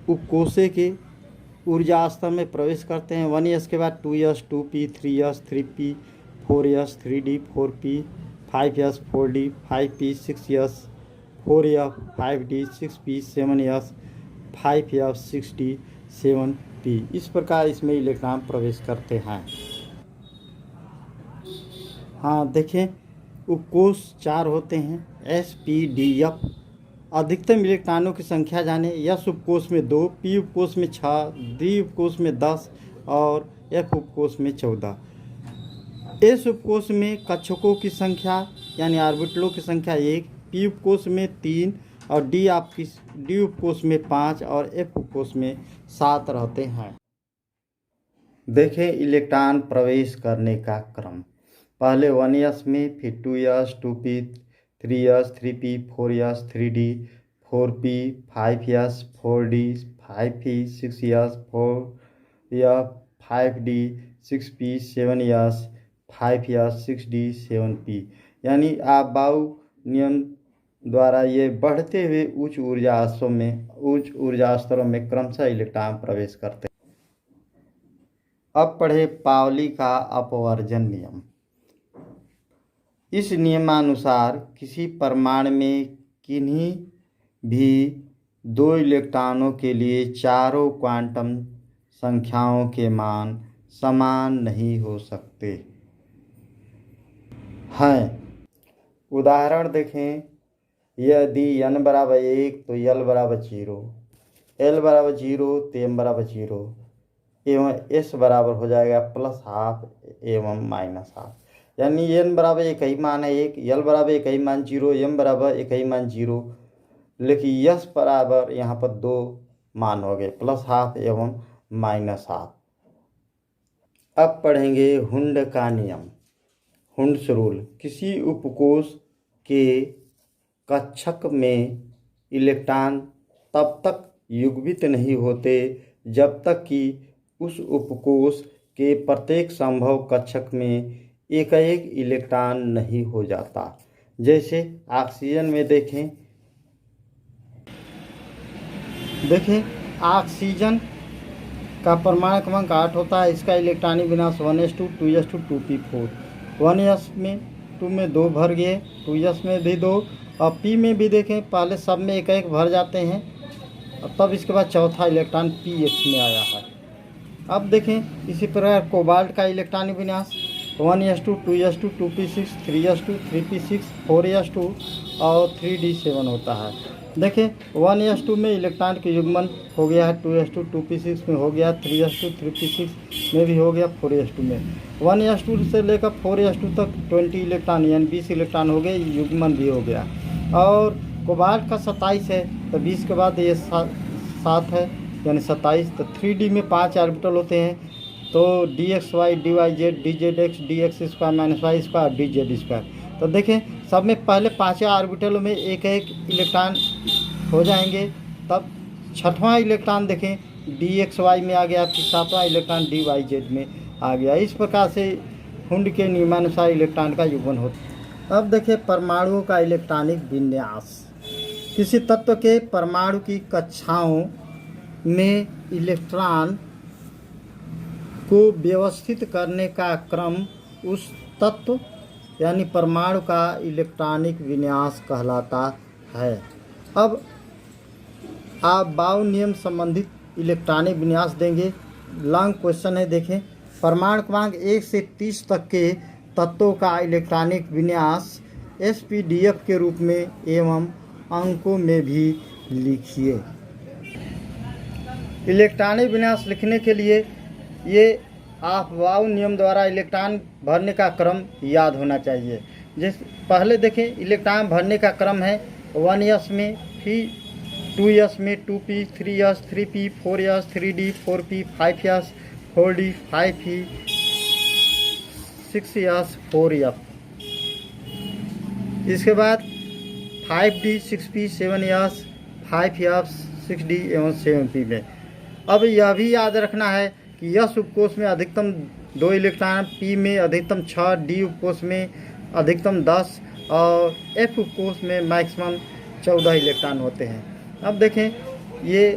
उपकोषे के ऊर्जा स्तर में प्रवेश करते हैं। 1s के बाद 2s 2p 3s 3p 4s 3d 4p 5s 4d 5p 6s 4f 5d 6p 7s 5f 6d 7p, इस प्रकार इसमें इलेक्ट्रॉन प्रवेश करते हैं। हाँ देखें उपकोष 4 होते हैं s p d f। अधिकतम इलेक्ट्रॉनों की संख्या जाने। s उपकोष में 2, p उपकोष में 6, d उपकोष में 10 और f उपकोष में 14। s उपकोष में कक्षकों की संख्या यानी ऑर्बिटलों की संख्या 1, p उपकोष में 3 और d उपकोष में 5 और f उपकोष में 7 रहते हैं। देखें इलेक्ट्रॉन प्रवेश करने का क्रम। पहले 1s में, फिर 2s 2p 3s 3p 4s 3d 4p 5s 4d 5p 6s 4f 5d 6p 7s 5s 6d 7p, यानी अबाउ नियम द्वारा ये बढ़ते हुए उच्च ऊर्जा स्तरों में क्रमशः इलेक्ट्रॉन प्रवेश करते हैं। अब पढ़े पावली का अपवर्जन नियम। इस नियमानुसार किसी परमाणु में किन्हीं भी 2 इलेक्ट्रॉनों के लिए चारों क्वांटम संख्याओं के मान समान नहीं हो सकते हैं। उदाहरण देखें, यदि n बराबर 1 तो l बराबर 0, l बराबर 0 तो m बराबर 0 एवं s बराबर हो जाएगा +½ एवं -½ यानी n बराबर एक ही मान है 1, l बराबर एक ही मान 0, m बराबर एक ही मान 0, लेकिन s बराबर यहाँ पर 2 मान हो गए +½ एवं -½ अब पढ़ेंगे हुंड का नियम, हुंड्स रूल। किसी उपकोष के कक्षक में इलेक्ट्रॉन तब तक युग्मित नहीं होते जब तक कि उस उपकोष के प्रत्येक संभव कक्षक में एक इलेक्ट्रॉन नहीं हो जाता। जैसे ऑक्सीजन में देखें ऑक्सीजन का परमाणु क्रमांक 8 होता है। इसका इलेक्ट्रॉनिक विन्यास 1s2 2s2 2p4। 1s में 2 में 2 भर गए, 2s में भी 2 और p में भी देखें पहले सब में एक एक भर जाते हैं और तब इसके बाद चौथा इलेक्ट्रॉन px में आया है। अब देखें इसी प्रकार कोबाल्ट का इलेक्ट्रॉनिक विन्यास 1s2 2s2 2p6 3s2 3p6 4s2 और 3d7 होता है। देखें 1s2 में इलेक्ट्रॉन के युग्मन हो गया है, 2s2 2p6 में हो गया, 3s2 3p6 में भी हो गया, 4s2 में। 1s2 से लेकर 4s2 तक 20 इलेक्ट्रॉन यानी 20 इलेक्ट्रॉन हो गए, युग्मन भी हो गया। और कोबाल्ट का 27 है तो 20 के बाद ये 7 है यानी 27। तो 3d में 5 ऑर्बिटल होते हैं तो dxy dyz dzx dx square minus Y square dz square. तो देखें सब में पहले 5 ऑर्बिटलों में एक एक इलेक्ट्रॉन हो जाएंगे, तब छठवां इलेक्ट्रॉन देखें dxy में आ गया, फिर 7वां इलेक्ट्रॉन dyz में आ गया। इस प्रकार से हुंड के नियमानुसार इलेक्ट्रॉन का युग्मन होता है। अब देखिए परमाणुओं का इलेक्ट्रॉनिक विन्यास। किसी तत्व के परमाणु की कक्षाओं में इलेक्ट्रॉन को व्यवस्थित करने का क्रम उस तत्व यानी परमाणु का इलेक्ट्रॉनिक विन्यास कहलाता है। अब आप बाउंड नियम संबंधित इलेक्ट्रॉनिक विन्यास देंगे। लॉन्ग क्वेश्चन है, देखें परमाणु क्रमांक 1 से 30 तक के तत्वों का इलेक्ट्रॉनिक विन्यास SPDF के रूप में एवं अंकों में भी लिखिए। इलेक्ट्रॉनिक विन्यास लिखने के लिए ये अफबाउ नियम द्वारा इलेक्ट्रॉन भरने का क्रम याद होना चाहिए। जिस पहले देखें इलेक्ट्रॉन भरने का क्रम है 1s में, फिर 2s में 2p 3s 3p 4s 3d 4p 5s 4d 5p 6s 4f। इसके बाद 5d 6p 7s 5f 6d एवं 7p में। अब यह भी याद रखना है कि यस उपकोष में अधिकतम 2 इलेक्ट्रॉन, पी में अधिकतम 6, डी उपकोष में अधिकतम 10 और एफ उपकोष में मैक्सिमम 14 इलेक्ट्रॉन होते हैं। अब देखें ये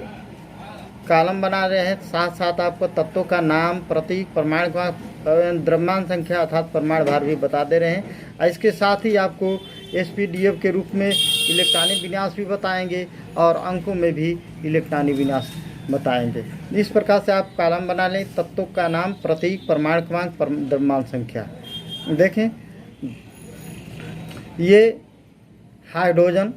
कॉलम बना रहे हैं, साथ साथ आपको तत्वों का नाम, प्रतीक, परमाणु का द्रव्यमान संख्या अर्थात परमाणु भार भी बता दे रहे हैं। इसके साथ ही आपको SPDF के रूप में इलेक्ट्रॉनिक विन्यास भी बताएंगे और अंकों में भी इलेक्ट्रॉनिक विन्यास बताएंगे। इस प्रकार से आप कॉलम बना लें, तत्वों का नाम, प्रतीक, परमाणु क्रमांक, द्रव्यमान संख्या। देखें ये हाइड्रोजन,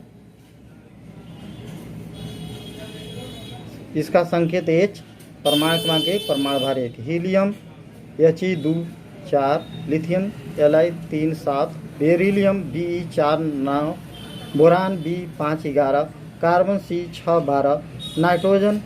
इसका संकेत H, परमाणु क्रमांक 1, परमाणु भार 1। Helium He2 4, lithium Li 3 7, beryllium Be 4 9, boron B 5 11, carbon C 6 12, nitrogen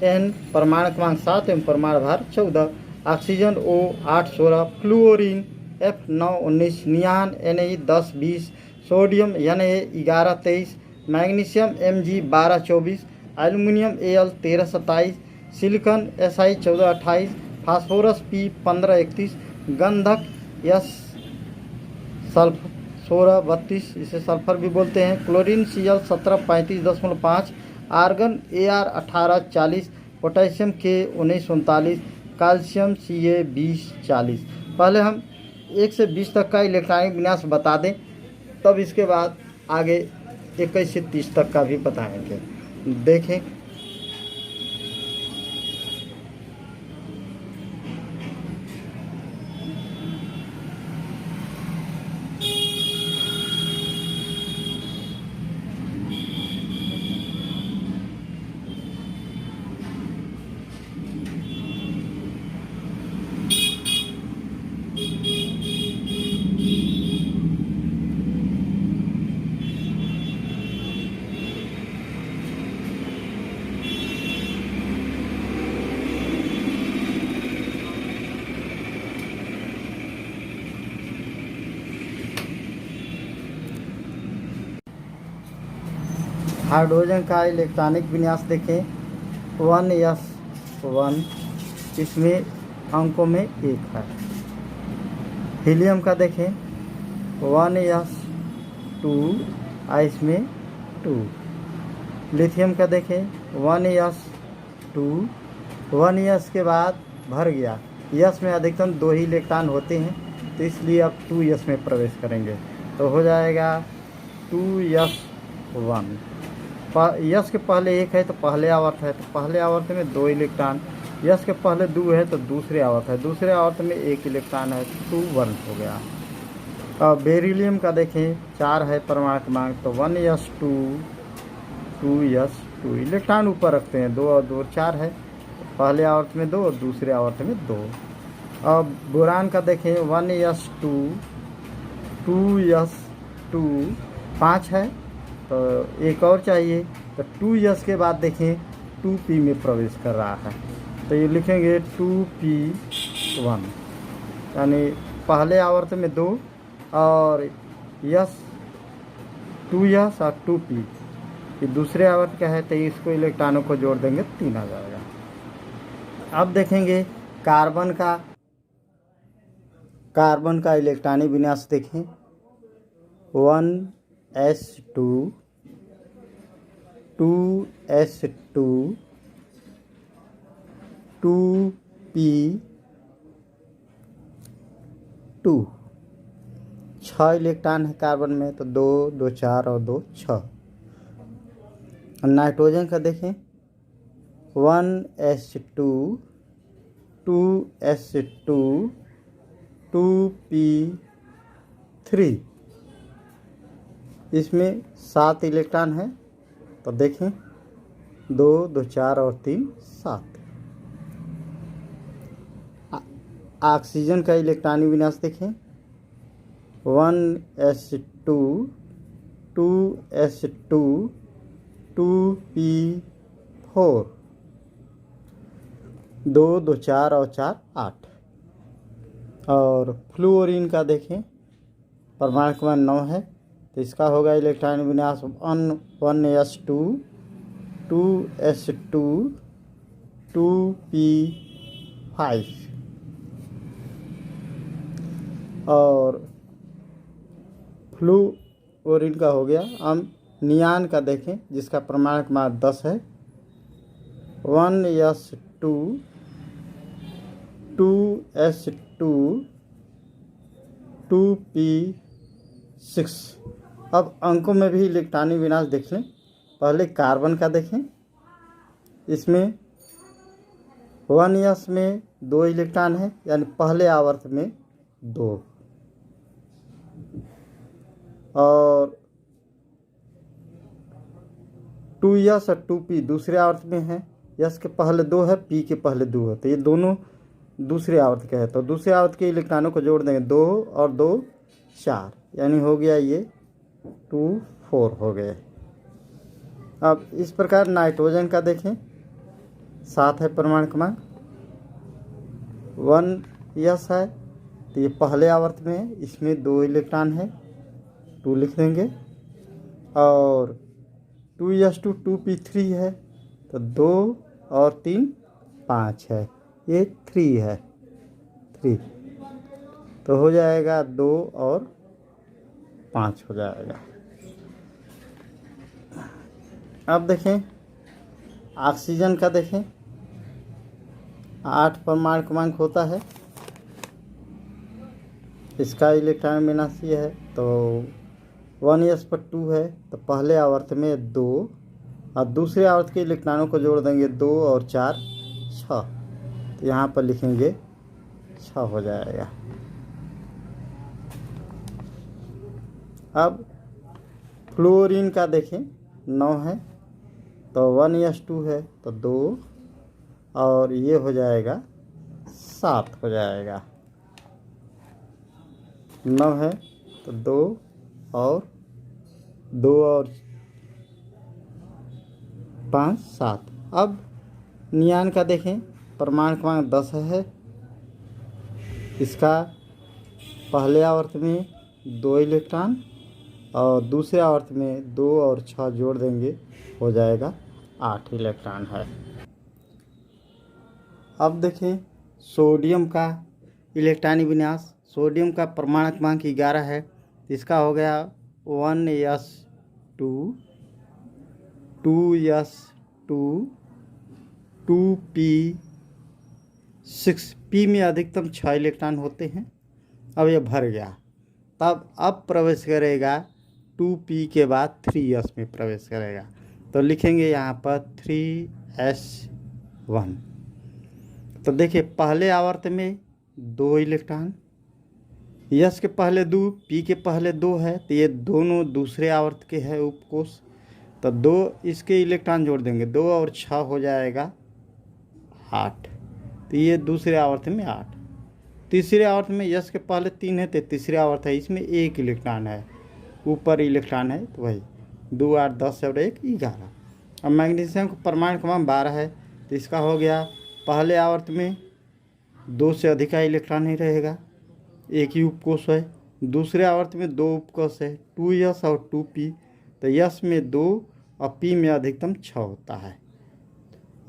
N परमाणु क्रमांक 7 एवं परमाणु भार 14, oxygen O 8 16, फ्लूओरीन F 9 19, नियान Na 10 20, sodium Na 11 23, magnesium Mg 12 24, aluminium Al 13 27, silicon Si 14 28, phosphorus P 15 31, गंधक S सल्फर 16 32, इसे सल्फर भी बोलते हैं, chlorine Cl 17 35.5, argon Ar 18 40, potassium K 19 39, calcium Ca 20 40। पहले हम 1 से 20 तक का इलेक्ट्रॉनिक विन्यास बता दें, तब इसके बाद आगे 21 से 30 तक का भी बताएंगे। देखें हाइड्रोजन का इलेक्ट्रॉनिक विन्यास देखें 1s1, इसमें अंकों में 1 है। हीलियम का देखें 1s2, इसमें 2। लिथियम का देखें 1s2, 1 यस के बाद भर गया। यस में अधिकतम 2 ही इलेक्ट्रॉन होते हैं, तो इसलिए अब 2 यस में प्रवेश करेंगे, तो हो जाएगा 2s1। यस के पहले 1 है तो पहले आवर्त है, तो पहले आवर्त में 2 इलेक्ट्रॉन। यस के पहले 2 है तो दूसरे आवर्त है, दूसरे आवर्त में 1 इलेक्ट्रॉन है, 2 1 हो गया। अब बेरिलियम का देखें 4 है परमाणु क्रमांक, तो 1s2 2s2 इलेक्ट्रॉन ऊपर रखते हैं, 2 और 2 4 है, पहले आवर्त में 2 और दूसरे आवर्त में 2। अब बोरान का देखें 1s2 2s2 5 है, तो एक और चाहिए, तो 2s के बाद देखें 2p में प्रवेश कर रहा है, तो ये लिखेंगे 2p1, यानी पहले आवर्त में 2 और यस 2s और 2p, ये दूसरे आवर्त का है, तो इसको इलेक्ट्रॉनों को जोड़ देंगे 3 आ जाएगा। अब देखेंगे कार्बन का इलेक्ट्रॉनिक विन्यास देखें 1s2 2s2 2p2 6 इलेक्ट्रॉन है कार्बन में, तो 2 2 4 और 2 6। नाइट्रोजन का देखें 1s2 2s2 2p3, इसमें 7 इलेक्ट्रॉन है, तो देखें 2 2 4 और 3 7। ऑक्सीजन का इलेक्ट्रॉनिक विन्यास देखें 1s2 2s2 2p4, 2 2 4 और 4 8। और फ्लोरीन का देखें परमाणु क्रमांक 9 है, तो इसका होगा इलेक्ट्रॉनिक विन्यास 1s2 2s2 2p5। और फ्लोरीन का हो गया। हम नियान का देखें जिसका परमाणु क्रमांक 10 है 1s2 2s2 2p6। अब अंकों में भी इलेक्ट्रॉनिक विन्यास देख लें। पहले कार्बन का देखें, इसमें 1s में 2 इलेक्ट्रॉन है, यानी पहले आवर्त में 2, और 2s और 2p दूसरे आवर्त में है। यस के पहले 2 है, पी के पहले 2 है, तो ये दोनों दूसरे आवर्त के है, तो दूसरे आवर्त के इलेक्ट्रॉनों को जोड़ देंगे 2 और 2 4, यानी हो गया ये 2 4 हो गए। अब इस प्रकार नाइट्रोजन का देखें 7 है परमाणु क्रमांक, 1s है, तो ये पहले आवर्त में है, इसमें 2 इलेक्ट्रॉन है, 2 लिख देंगे। और 2s2 2p3 है, तो 2 और 3 5 है, ये 3 है 3, तो हो जाएगा 2 और 5 हो जाएगा। अब देखें ऑक्सीजन का देखें 8 परमाणु क्रमांक होता है, इसका इलेक्ट्रॉन विन्यास ये है, तो 1s पर 2 है, तो पहले आवर्त में 2 और दूसरे आवर्त के इलेक्ट्रॉनों को जोड़ देंगे 2 और 4 6, तो यहाँ पर लिखेंगे 6 हो जाएगा। अब फ्लोरीन का देखें 9 है, तो 1s2 है, तो 2 और ये हो जाएगा 7 हो जाएगा। 9 है तो 2 और 5 7। अब नियान का देखें परमाणु क्रमांक 10 है, इसका पहले आवर्त में 2 इलेक्ट्रॉन और दूसरे आवर्त में 2 और 6 जोड़ देंगे, हो जाएगा 8 इलेक्ट्रॉन है। अब देखें सोडियम का इलेक्ट्रॉनिक विन्यास। सोडियम का परमाणु क्रमांक 11 है, इसका हो गया 1s2 2s2 2p6 6 पी में अधिकतम 6 इलेक्ट्रॉन होते हैं। अब यह भर गया, तब अब प्रवेश करेगा 2p के बाद 3s में प्रवेश करेगा। तो लिखेंगे यहाँ पर 3s1। तो देखिए पहले आवर्त में 2 इलेक्ट्रॉन, यस के पहले 2, पी के पहले 2 है, तो ये दोनों दूसरे आवर्त के हैं उपकोष। तो 2 इसके इलेक्ट्रॉन जोड़ देंगे, 2 और 6 हो जाएगा 8। तो ये दूसरे आवर्त में 8। तीसरे आवर्त में यस के पहले 3 है, तो तीसरे आवर्त है, इसमें 1 इलेक्ट्रॉन है, ऊपर इलेक्ट्रॉन है, तो वही 2 8 10 और 1 11। अब मैग्नीशियम का परमाणु क्रमांक 12 है, तो इसका हो गया पहले आवर्त में 2 से अधिक इलेक्ट्रॉन ही रहेगा, एक ही उपकोष है। दूसरे आवर्त में 2 उपकोष है, 2s और 2p। तो यस में 2 और p में अधिकतम 6 होता है।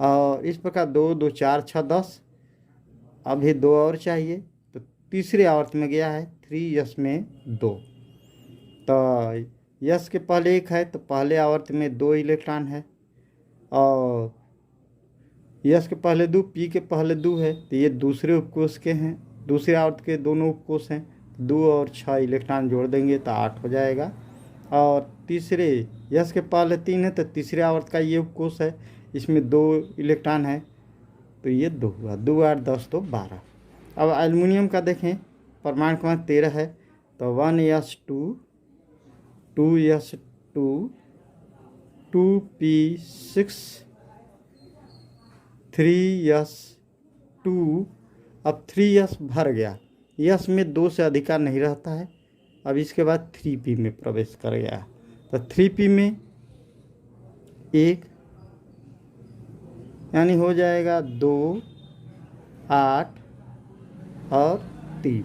और इस प्रकार 2 2 4 6 10, अभी 2 और चाहिए, तो तीसरे आवर्त में गया है 3s में 2। तो यस के पहले 1 है, तो पहले आवर्त में 2 इलेक्ट्रॉन है, और यस के पहले 2, पी के पहले 2 है, तो ये दूसरे उपकोष के हैं, दूसरे आवर्त के दोनों उपकोष हैं। 2 और 6 इलेक्ट्रॉन जोड़ देंगे तो 8 हो जाएगा। और तीसरे यस के पहले 3 है, तो तीसरे आवर्त का ये उपकोष है, इसमें 2 इलेक्ट्रॉन है, तो ये 2 हुआ, 2 8 10 तो 12। अब एल्युमिनियम का देखें, परमाणु क्रमांक 13 है, तो 1s2 2s2 2p6 3s2। अब 3s भर गया, यस में 2 से अधिकार नहीं रहता है। अब इसके बाद 3p में प्रवेश कर गया, तो 3p में 1 यानी हो जाएगा 2 8 और 3।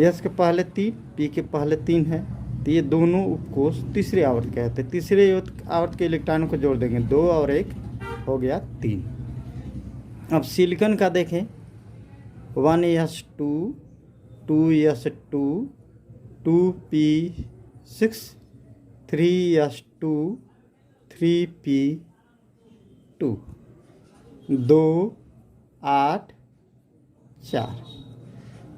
यस के पहले 3, पी के पहले 3 है, तो ये दोनों उपकोष तीसरे आवर्त के हैं। तीसरे आवर्त के इलेक्ट्रॉनों को जोड़ देंगे, 2 और 1 हो गया 3। अब सिलिकॉन का देखें, 1s2 2s2 2p6 3s2 3p2 2 8 4।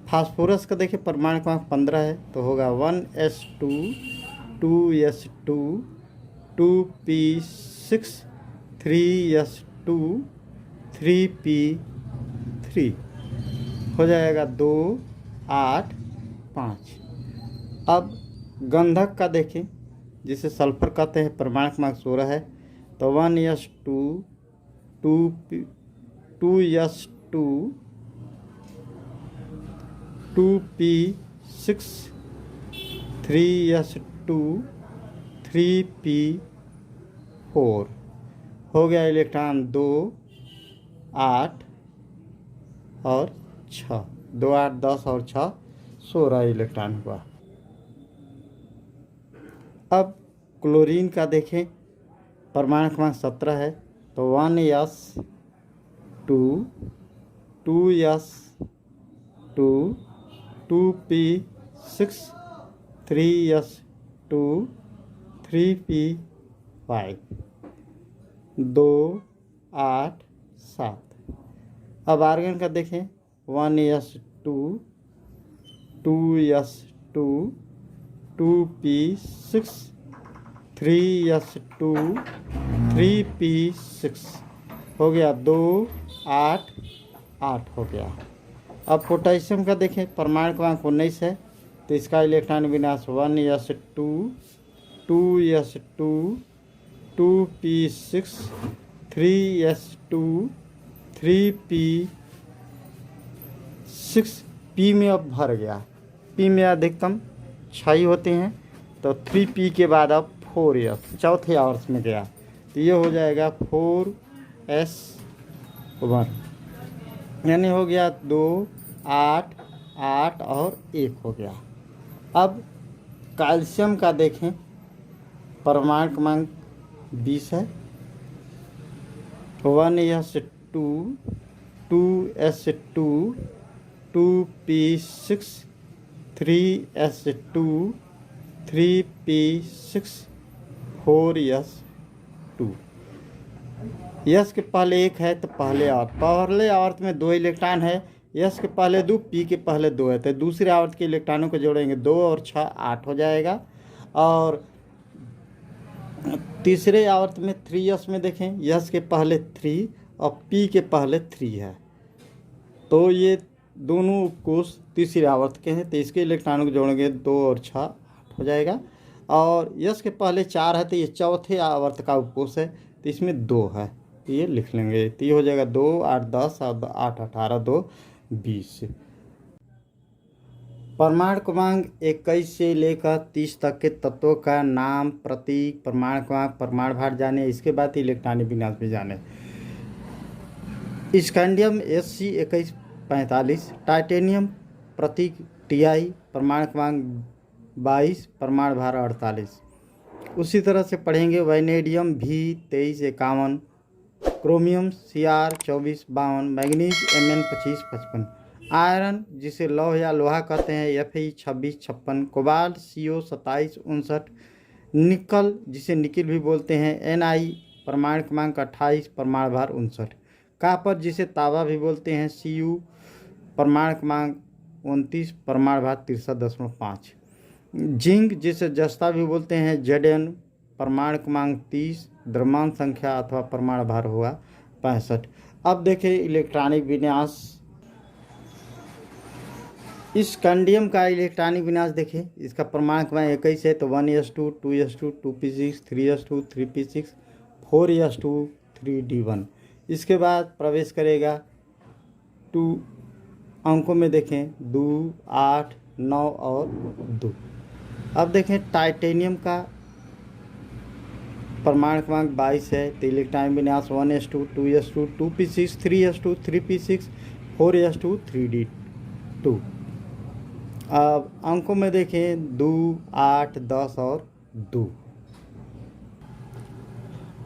Phosphorus का देखिए परमाणु क्रमांक 15 है, तो होगा 1s2 2s2 2p6 3s2 3p3 हो जाएगा 2 8 5। अब गंधक का देखें, जिसे सल्फर कहते हैं, परमाणु क्रमांक 16 है, तो 1s2 2s2 2p6 3s2 3p4 हो गया इलेक्ट्रॉन 2 8 और 6, 2 8 10 और 6 16 इलेक्ट्रॉन हुआ। अब क्लोरीन का देखें, परमाणु क्रमांक 17 है, तो 1s2 2s2 2p6 3s2 3p5 2 8 7। अब आर्गन का देखें, 1s2 2s2 2p6 3s2 3p6 हो गया 2 8 8 हो गया। अब पोटेशियम का देखें, परमाणु क्रमांक 19 है, तो इसका इलेक्ट्रॉन विन्यास 1s2 2s2 2p6 3s2 3p6 p में अब भर गया, p में अधिकतम 6 ही होते हैं, तो 3p के बाद अब 4s चौथे आवर्त में गया, तो ये हो जाएगा 4s1, यानी हो गया 2 8 8 और 1 हो गया। अब कैल्शियम का देखें, परमाणु क्रमांक 20 है, 1s2 2s2 2p6 3s2 3p6 4s2 yes के पहले एक है तो पहले आवर्त में 2 इलेक्ट्रॉन है। यस के पहले 2, पी के पहले 2 है, तो दूसरे आवर्त के इलेक्ट्रॉनों को जोड़ेंगे, 2 और 6 8 हो जाएगा। और तीसरे आवर्त में 3s में देखें, यस के पहले 3 और पी के पहले 3 है, तो ये दोनों उपकोष तीसरे आवर्त के हैं, तो इसके इलेक्ट्रॉनों को जोड़ेंगे, 2 और 6 8 हो जाएगा। और यस के पहले 4 है, तो ये चौथे आवर्त का उपकोष है, तो इसमें 2 है, तो ये लिख लेंगे, तो ये हो जाएगा 2 8 10 और 8 18 2 20। परमाणु क्रमांक 21 से लेकर 30 तक के तत्वों का नाम, प्रतीक, परमाणु क्रमांक, परमाणु भार जाने, इसके बाद इलेक्ट्रॉनिक विन्यास भी जाने। स्कैंडियम Sc2145, टाइटेनियम प्रतीक Ti, परमाणु क्रमांक 22, परमाणु भार 48। उसी तरह से पढ़ेंगे vanadium V2351, chromium Cr2452, manganese Mn2555, iron जिसे लौह या लोहा कहते हैं Fe2656, कोबाल्ट Co2759, निकल जिसे निकिल भी बोलते हैं Ni, परमाणु क्रमांक 28, परमाणु भार 59, कापर जिसे तांबा भी बोलते हैं Cu, परमाणु क्रमांक 29, परमाणु भार 63.5, जिंक जिसे जस्ता भी बोलते हैं Zn, परमाणु क्रमांक 30, द्रव्यमान संख्या अथवा परमाणु भार हुआ 65। अब देखें इलेक्ट्रॉनिक विन्यास। इस स्कैंडियम का इलेक्ट्रॉनिक विन्यास देखें, इसका परमाणु क्रमांक 21 है, तो 1s2 2s2 2p6 3s2 3p6 4s2 3d1। इसके बाद प्रवेश करेगा 2 अंकों में, देखें 2 8 9 और 2। अब देखें टाइटेनियम का परमाणु क्रमांक 22 है, तो इलेक्ट्रॉनिक विन्यास 1s2 2s2 2p6 3s2 3p6 4s2 3d2। अब अंकों में देखें 2 8 10 और 2।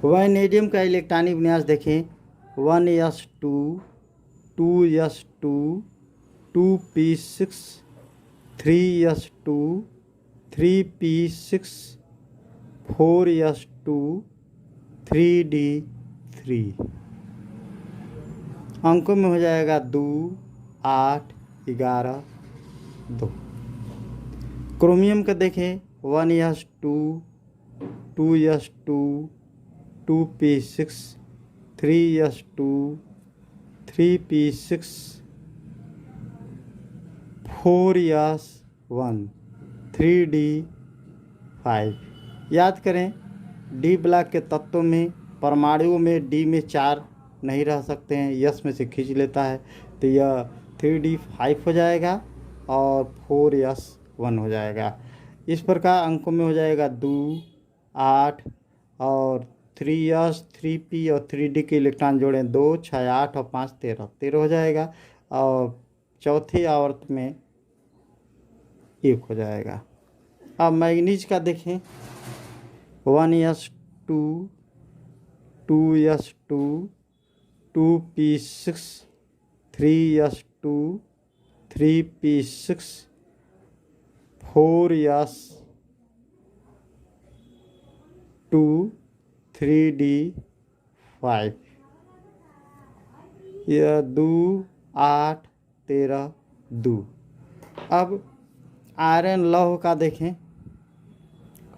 वैनेडियम का इलेक्ट्रॉनिक विन्यास देखें 1s2 2s2 2p6 3s2 3p6 4s2 3d3। अंकों में हो जाएगा 2 8 11 2। क्रोमियम का देखें 1s2 2s2 2p6 3s2 3p6 4s1 3d5। याद करें डी ब्लॉक के तत्वों में परमाणुओं में डी में 4 नहीं रह सकते हैं, यस में से खींच लेता है, तो यह 3d5 हो जाएगा और 4s1 हो जाएगा। इस प्रकार अंकों में हो जाएगा 2 8 और 3s 3p और 3d के इलेक्ट्रॉन जोड़ें, 2 6 8 और 5 13 हो जाएगा, और चौथे आवर्त में 1 हो जाएगा। अब मैग्नीज का देखें 1s2 2s2 2p6 3s2 3p6 4s2 3d5। यह 2 8 13 2। अब आयरन लौह का देखें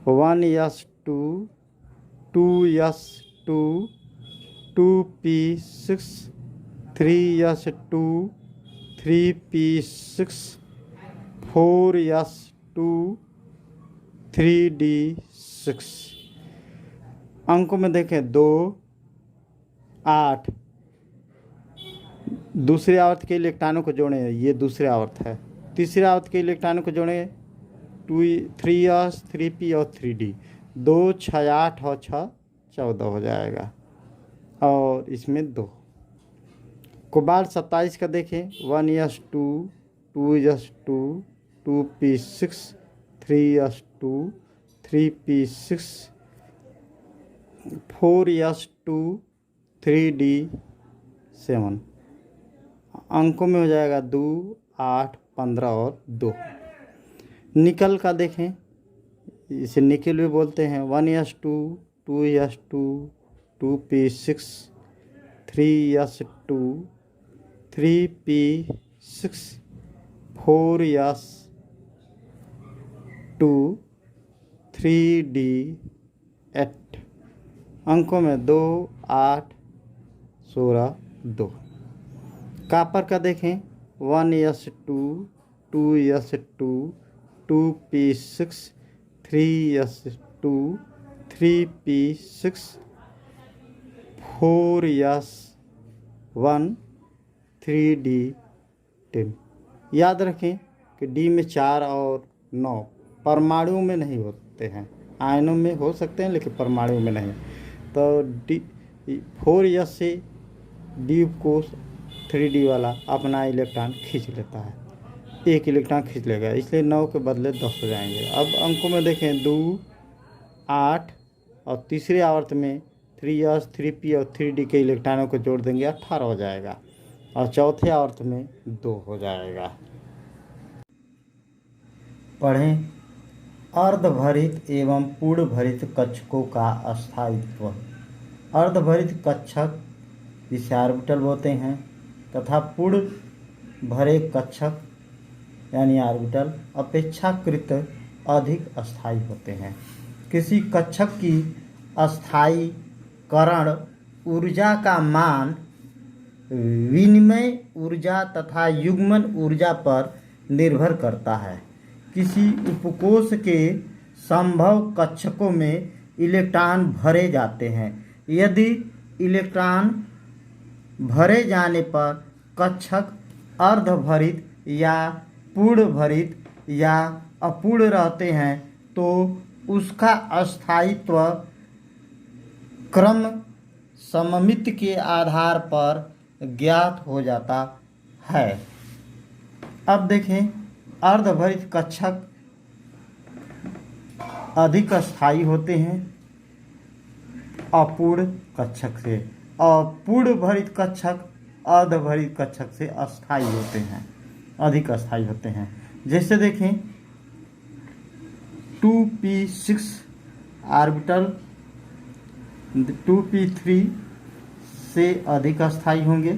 1s2 2s2 2p6 3s2 3p6 4s2 3d6। अंकों में देखें 2 8। दूसरे आवर्त के इलेक्ट्रॉनों को जोड़ें, ये दूसरे आवर्त है। तीसरे आवर्त के इलेक्ट्रॉनों को जोड़ें 3s 3p और 3d, 2 6 8 और 6 14 हो जाएगा, और इसमें 2। कोबाल्ट 27 का देखें 1s2 2s2 2p6 3s2 3p6 4s2 3d7। अंकों में हो जाएगा 2 8 15 और 2। निकल का देखें, इसे निकल भी बोलते हैं 1s2 2s2 2p6 3s2 3p6 4s2 3d8 अंकों में 2 8 16 2। कॉपर का देखें 1s2 2s2 2p6 3s2 3p6 4s1 3d10। याद रखें कि डी में 4 और 9 परमाणु में नहीं होते हैं, आयनों में हो सकते हैं लेकिन परमाणु में नहीं। तो डी 4s से डी को 3d वाला अपना इलेक्ट्रॉन खींच लेता है, एक इलेक्ट्रॉन खींच लेगा, इसलिए 9 के बदले 10 हो जाएंगे। अब अंकों में देखें 2 8 और तीसरे आवर्त में 3s 3p और 3d के इलेक्ट्रॉनों को जोड़ देंगे 18 हो जाएगा, और चौथे आवर्त में 2 हो जाएगा। पढ़ें अर्धभरित एवं पूर्ण भरित कक्षकों का स्थायित्व। अर्धभरित कक्षक जिसे ऑर्बिटल बोलते हैं तथा पूर्ण भरे कक्षक यानी ऑर्बिटल अपेक्षाकृत अधिक अस्थायी होते हैं। किसी कक्षक की अस्थायीकरण ऊर्जा का मान विनिमय ऊर्जा तथा युग्मन ऊर्जा पर निर्भर करता है। किसी उपकोष के संभव कक्षकों में इलेक्ट्रॉन भरे जाते हैं। यदि इलेक्ट्रॉन भरे जाने पर कक्षक अर्धभरित या पूर्ण भरित या अपूर्ण रहते हैं तो उसका अस्थायित्व क्रम सममिति के आधार पर ज्ञात हो जाता है। अब देखें अर्धभरित कक्षक अधिक अस्थायी होते हैं अपूर्ण कक्षक से, और पूर्ण भरित कक्षक अर्धभरित कक्षक से अस्थायी होते हैं, अधिक अस्थायी होते हैं। जैसे देखें 2p6 ऑर्बिटल 2p3 से अधिक अस्थायी होंगे।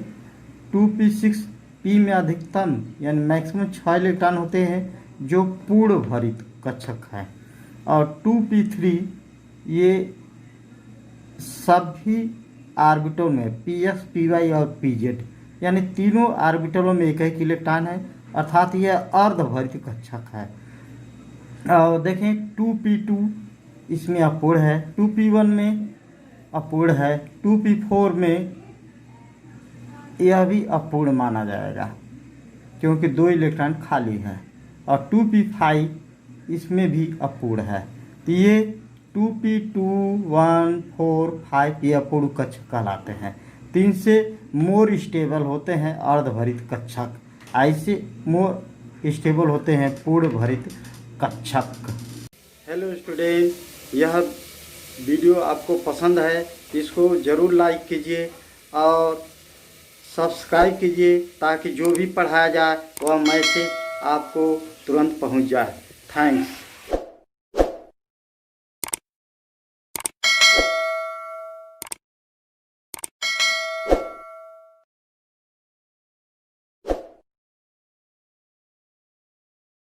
2p6 p में अधिकतम यानी मैक्सिमम 6 इलेक्ट्रॉन होते हैं जो पूर्ण भरित कक्षक है, और 2p3 ये सभी ऑर्बिटल में px py और pz यानी तीनों ऑर्बिटलों में एक एक इलेक्ट्रॉन है, अर्थात यह अर्धभरित कक्षक है। और देखें 2p2 इसमें अपूर्ण है, 2p1 में अपूर्ण है, 2p4 में यह भी अपूर्ण माना जाएगा क्योंकि 2 इलेक्ट्रॉन खाली है, और 2p5 इसमें भी अपूर्ण है। तो ये 2p2 1 4 5 ये अपूर्ण कक्षक कहलाते हैं। तो इनसे मोर स्टेबल होते हैं अर्धभरित कक्षक, ऐसे मोर स्टेबल होते हैं पूर्ण भरित कक्षक। हेलो स्टूडेंट, यह वीडियो आपको पसंद है इसको ज़रूर लाइक कीजिए और सब्सक्राइब कीजिए ताकि जो भी पढ़ाया जाए वह मैसेज आपको तुरंत पहुंच जाए। थैंक्स।